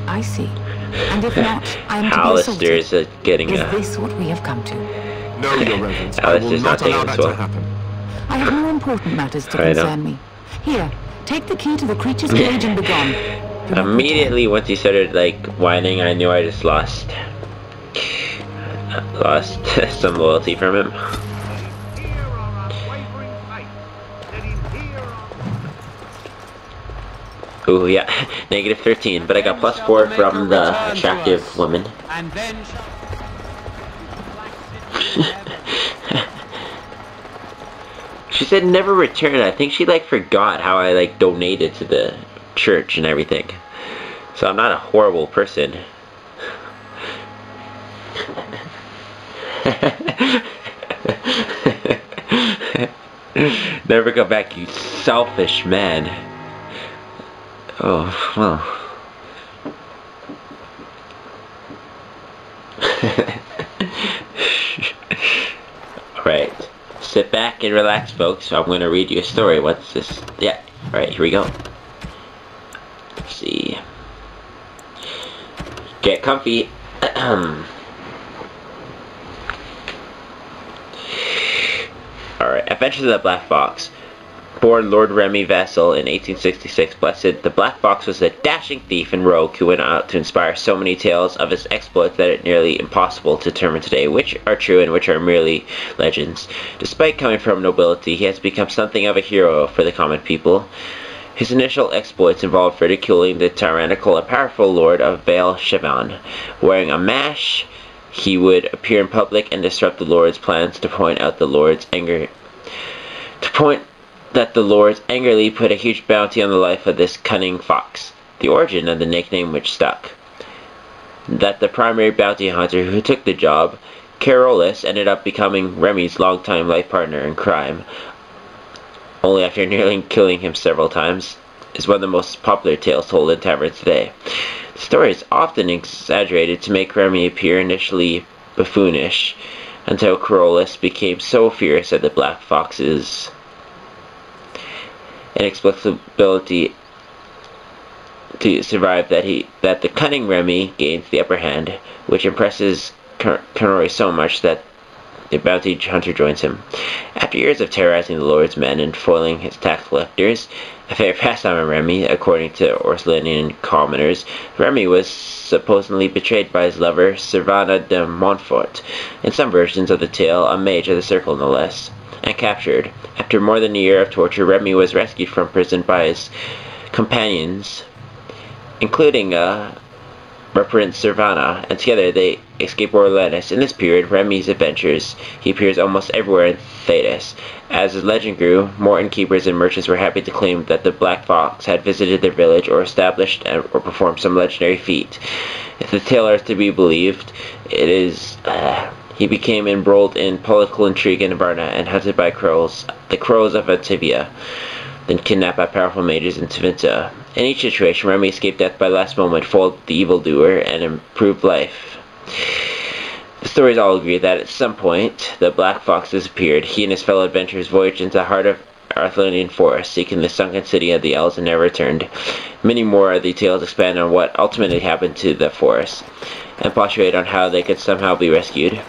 I see. And if not, I am to be Alistair assaulted. is getting Is a... this what we have come to? No, Your Reverence. I will Alistair's not not allow taking that this to well. happen. I have more important matters to I know. concern me. Here, take the key to the creature's cage and begone. Do not Immediately once he started like whining, I knew I just lost some loyalty from him. Ooh, yeah, negative 13, but I got plus 4 from the attractive woman. And then She said never return. I think she like forgot how I like donated to the church and everything. So I'm not a horrible person. Never go back, you selfish man. Oh, well. Alright. Sit back and relax, folks. I'm going to read you a story. What's this? Yeah. Alright, here we go. Let's see. Get comfy. Alright, Adventures of the Black Fox. born Lord Remy Vassal in 1866, blessed, the Black Fox was a dashing thief and rogue who went out to inspire so many tales of his exploits that it's nearly impossible to determine today which are true and which are merely legends. Despite coming from nobility, he has become something of a hero for the common people. His initial exploits involved ridiculing the tyrannical and powerful lord of Vale Chevan. Wearing a mash, he would appear in public and disrupt the lord's plans to point that the lords angrily put a huge bounty on the life of this cunning fox. The origin of the nickname which stuck. That the primary bounty hunter who took the job, Carolus, ended up becoming Remy's longtime life partner in crime, only after nearly killing him several times, is one of the most popular tales told in taverns today. The story is often exaggerated to make Remy appear initially buffoonish, until Carolus became so furious at the Black Fox's inexplicability to survive that the cunning Remy gains the upper hand, which impresses Conroy so much that the bounty hunter joins him. After years of terrorizing the Lord's men and foiling his tax collectors, a favorite pastime of Remy, according to Orsolinian commoners, Remy was supposedly betrayed by his lover, Servana de Montfort, in some versions of the tale, a mage of the circle no less, and captured. After more than a year of torture, Remy was rescued from prison by his companions, including Prince Servana, and together they escape Orleans. In this period, Remy's adventures, he appears almost everywhere in Thedas. As his legend grew, more innkeepers and merchants were happy to claim that the Black Fox had visited their village or established or performed some legendary feat. If the tale is to be believed, it is he became embroiled in political intrigue in Varna and hunted by crows, the crows of Antivia, then kidnapped by powerful mages in Tevinter. In each situation, Remy escaped death by last moment, foiled the evildoer, and improved life. The stories all agree that at some point, the Black Fox disappeared. He and his fellow adventurers voyaged into the heart of Arthurian forest, seeking the sunken city of the elves, and never returned. Many more of the tales expand on what ultimately happened to the forest, and postulate on how they could somehow be rescued.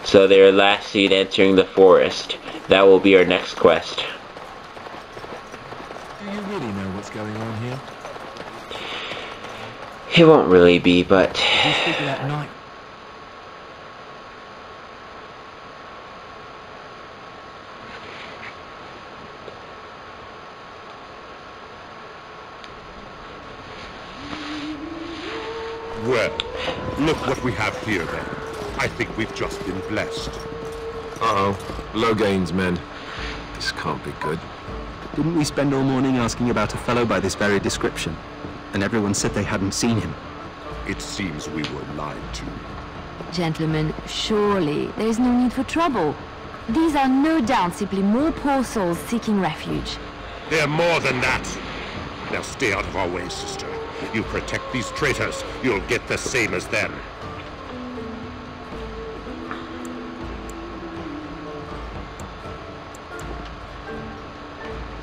So they are last seen entering the forest. That will be our next quest. Do you really know what's going on here? It won't really be, but... Did you speak of that night? Well, look what we have here then. I think we've just been blessed. Uh-oh. Loghain's men. This can't be good. Didn't we spend all morning asking about a fellow by this very description? And everyone said they hadn't seen him. It seems we were lied to. Gentlemen, surely there is no need for trouble. These are no doubt simply more poor souls seeking refuge. They're more than that. Now stay out of our way, sister. You protect these traitors, you'll get the same as them.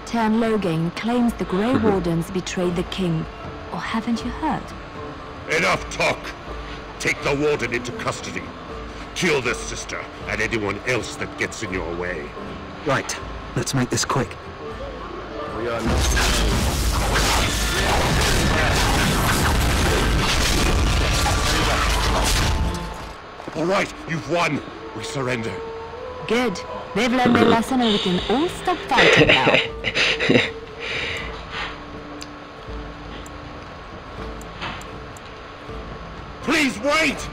Tern Loghain claims the Grey Wardens betrayed the king. Or haven't you heard? Enough talk! Take the warden into custody. Kill this sister and anyone else that gets in your way. Right. Let's make this quick. We are not... All right, you've won. We surrender. Good. They've learned their lesson and we can all stop fighting now. Please wait!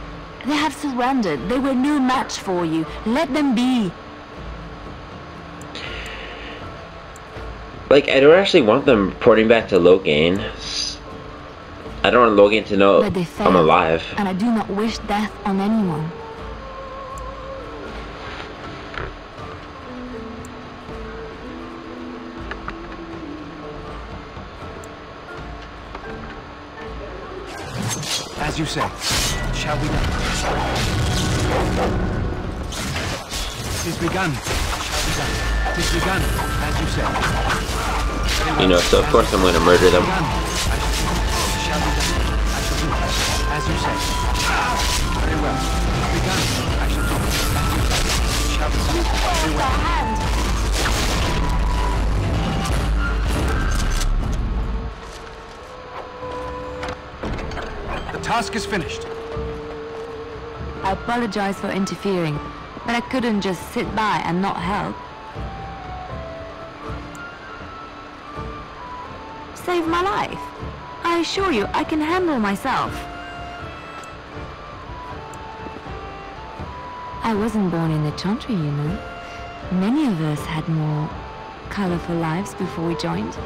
They have surrendered. They were no match for you. Let them be. Like, I don't actually want them reporting back to Loghain. I don't want Loghain to know I'm alive. And I do not wish death on anyone. As you say, shall we go? Tis begun. Shall we go? Tis begun, as you say. You know, so of course I'm going to murder them. Shall we go? I shall do it. As you say. Very well. Tis begun. I shall do it. As you say. Shall we go? task is finished. I apologize for interfering, but I couldn't just sit by and not help. Save my life. I assure you, I can handle myself. I wasn't born in the Chantry, you know. Many of us had more colorful lives before we joined.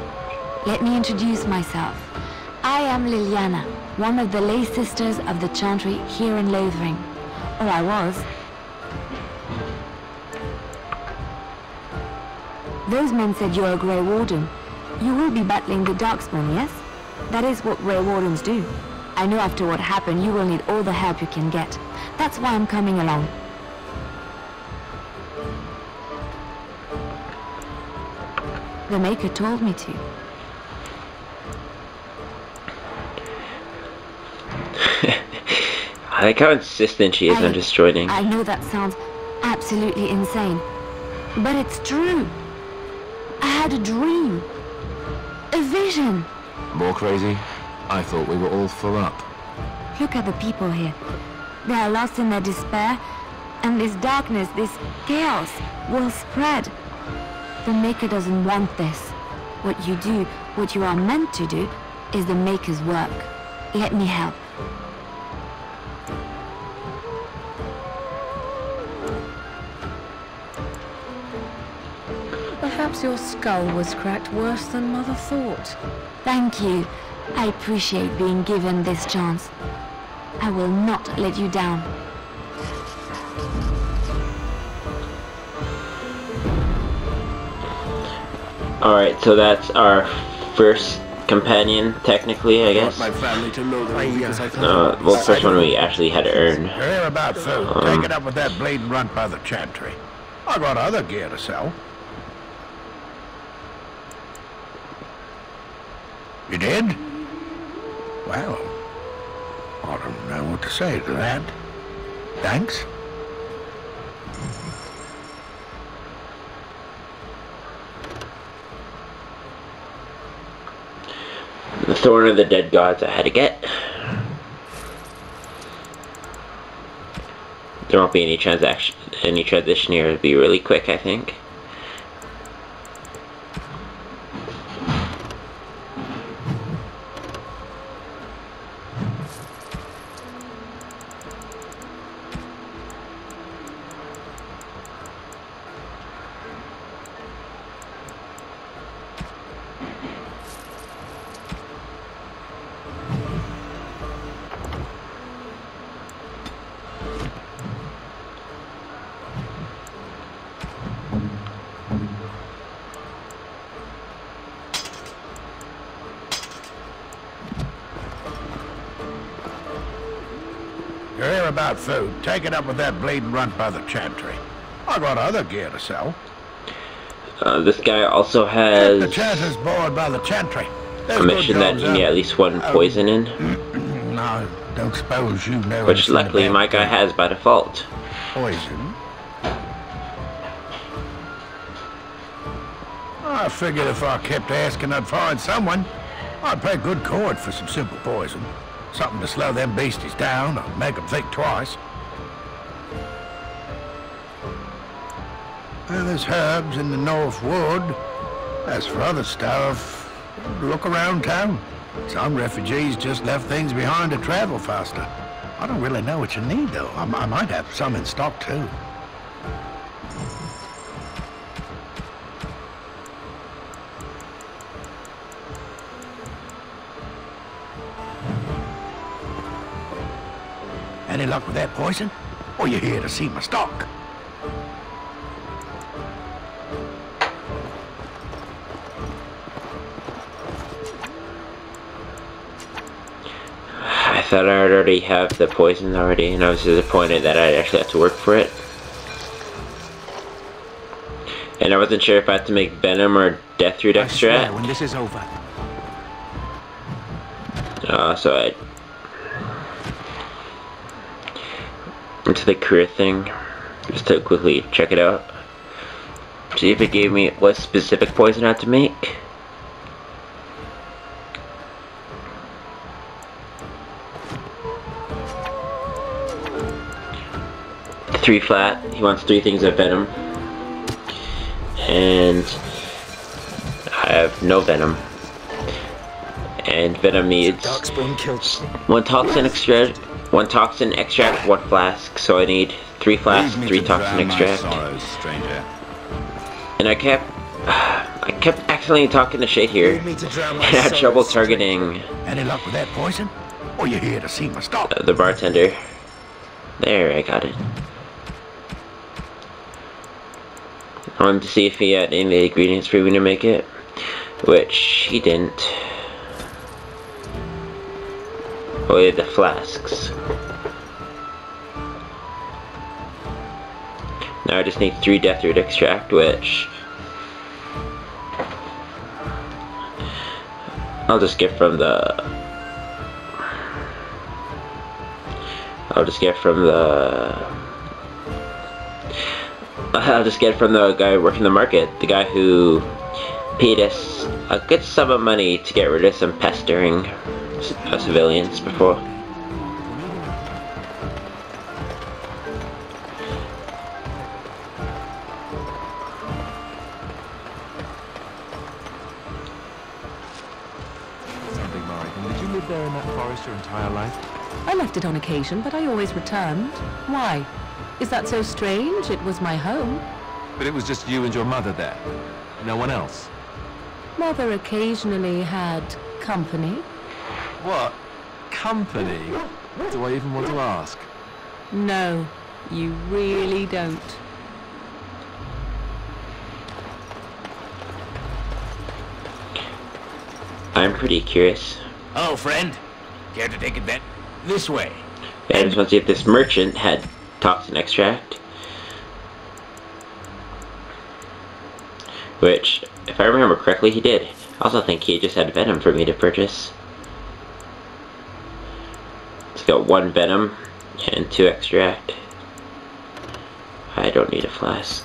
Let me introduce myself. I am Liliana, one of the lay sisters of the Chantry here in Lothering. Or I was. Those men said you're a Grey Warden. You will be battling the Darkspawn, yes? That is what Grey Wardens do. I know after what happened you will need all the help you can get. That's why I'm coming along. The Maker told me to. I like how insistent she is on just joining. I know that sounds absolutely insane, but it's true. I had a dream. A vision. More crazy? I thought we were all full up. Look at the people here. They are lost in their despair, and this darkness, this chaos, will spread. The Maker doesn't want this. What you do, what you are meant to do, is the Maker's work. Let me help. Perhaps your skull was cracked worse than Mother thought. Thank you. I appreciate being given this chance. I will not let you down. Alright, so that's our first companion, technically, I guess. My family to Lothering because I well, the first one we actually had to earn. You're here about food. Take it up with that bleeding runt by the Chantry. I got other gear to sell. You did? Well, I don't know what to say to that. Thanks. The Thorn of the Dead Gods I had to get. There won't be any transition here. It'll be really quick, I think. You're here about food. Take it up with that bleeding runt by the Chantry. I got other gear to sell. This guy also has the Chanter's bored by the Chantry. a mission that you need at least one poison in. No, don't suppose you know. Which luckily my guy has by default. Poison? I figured if I kept asking I'd find someone. I'd pay good coin for some simple poison. Something to slow them beasties down or make them think twice. Well, there's herbs in the North Wood. As for other stuff, look around town. Some refugees just left things behind to travel faster. I don't really know what you need, though. I might have some in stock, too. Any luck with that poison? Or you here to see my stock? I thought I already have the poison already, and I was disappointed that I actually had to work for it. And I wasn't sure if I had to make venom or death root extract. When this is over. So I into the career thing just to quickly check it out. See if it gave me what specific poison I had to make. 3 flat. He wants 3 things of venom. And I have no venom. And venom needs 1 toxin extract, 1 flask. So I need 3 flasks, 3 toxin extract. And I kept accidentally talking to Shade here, and I had trouble targeting Any luck with that poison? Or you here to see my stop? the bartender. There, I got it. I wanted to see if he had any of the ingredients for me to make it, which he didn't. Oh, he had the flasks. Now I just need 3 death root extract, which I'll just get from the guy working the market, the guy who paid us a good sum of money to get rid of some pestering civilians before. Did you live there in that forest your entire life? I left it on occasion, but I always returned. Why? Is that so strange? It was my home. But it was just you and your mother there? No one else? Mother occasionally had company. What? Company? Do I even want to ask? No, you really don't. I'm pretty curious. Oh, friend. Care to take a bet? This way. I just want to see if this merchant had toxin extract. Which, if I remember correctly, he did. I also think he just had venom for me to purchase. It's got 1 venom and 2 extract. I don't need a flask.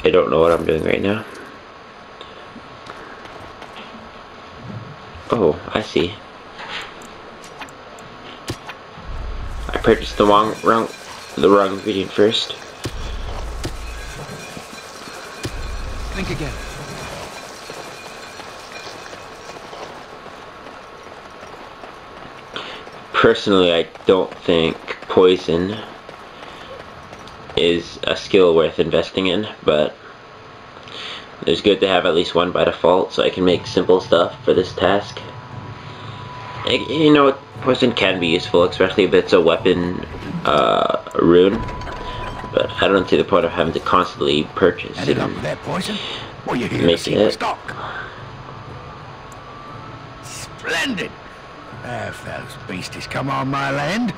I don't know what I'm doing right now. Oh, I see. I purchased the wrong ingredient first. Think again. Personally, I don't think poison is a skill worth investing in, but it's good to have at least 1 by default so I can make simple stuff for this task. You know, poison can be useful, especially if it's a weapon rune, but I don't see the point of having to constantly purchase Any it. luck with that poison? Or you here to Make see my it. stock? Splendid! If those beasties come on my land,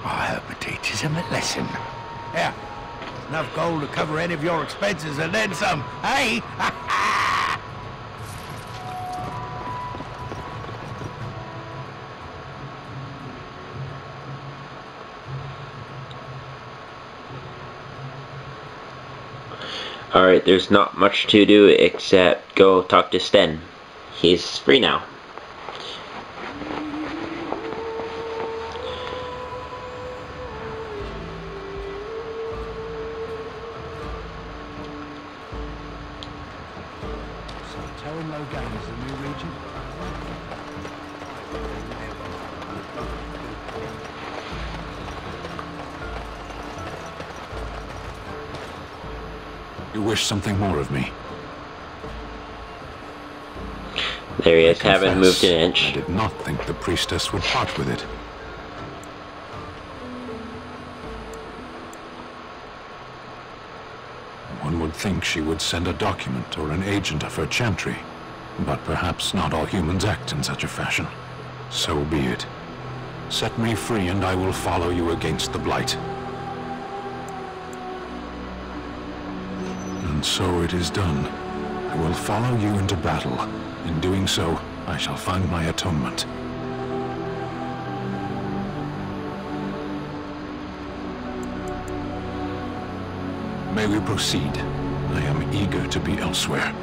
I hope it teaches them a lesson. Yeah, enough gold to cover any of your expenses and then some, hey? Alright, there's not much to do except go talk to Sten. He's free now. You wish something more of me? There he is, haven't moved an inch. I did not think the priestess would part with it. One would think she would send a document or an agent of her chantry, but perhaps not all humans act in such a fashion. So be it. Set me free and I will follow you against the Blight. And so it is done. I will follow you into battle. In doing so, I shall find my atonement. May we proceed? I am eager to be elsewhere.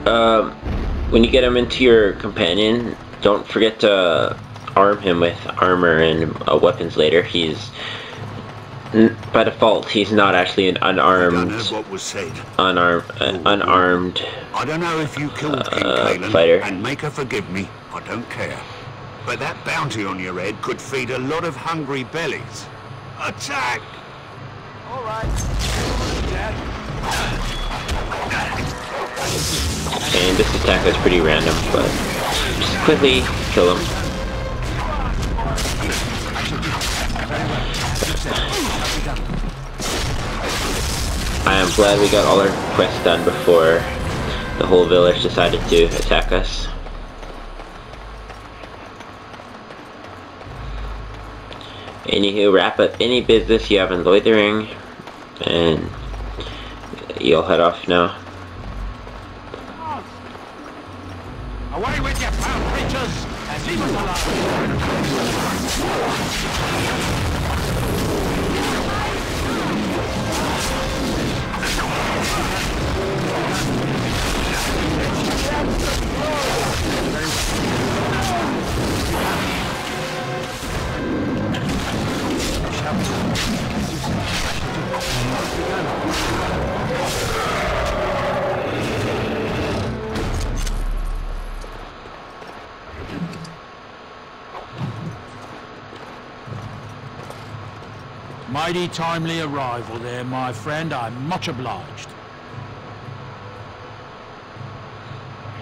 when you get him into your companion, don't forget to arm him with armor and weapons later. He's by default, he's not actually an unarmed. I don't know what was said. Unarmed. I don't know if you killed King Kalen, fighter. and make her forgive me. I don't care. But that bounty on your head could feed a lot of hungry bellies. Attack! All right. And this attack is pretty random, but just quickly kill him. I am glad we got all our quests done before the whole village decided to attack us. Anywho, wrap up any business you have in Loitering, and you'll head off now. Away with you, foul creatures, and leave us Mighty timely arrival there, my friend. I'm much obliged.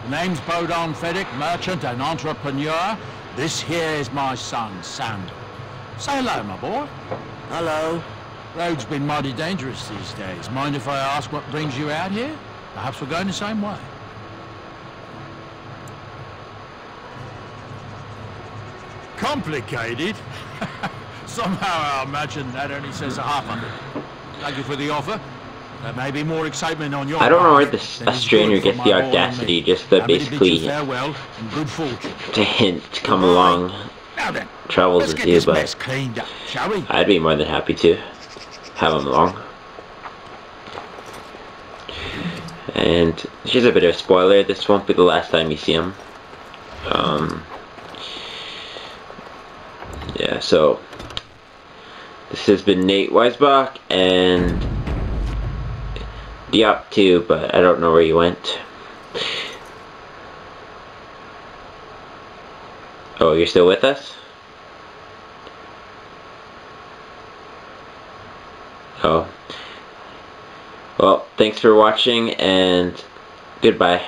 The name's Bodon Fedek, merchant and entrepreneur. This here is my son, Sandal. Say hello, my boy. Hello. Road's been mighty dangerous these days. Mind if I ask what brings you out here? Perhaps we're going the same way. Complicated? Somehow I imagine that only says a half of it. Thank you for the offer. There may be more excitement on your I don't know where a part stranger gets the audacity just to basically farewell and good fortune. to hint to come along, travels with you, but Cleaned up, shall we? I'd be more than happy to have him along. And here's a bit of a spoiler, this won't be the last time you see him. Yeah, so this has been Nate Weisbach and dddiop too, but I don't know where you went. Oh, you're still with us? Oh. Well, thanks for watching and goodbye.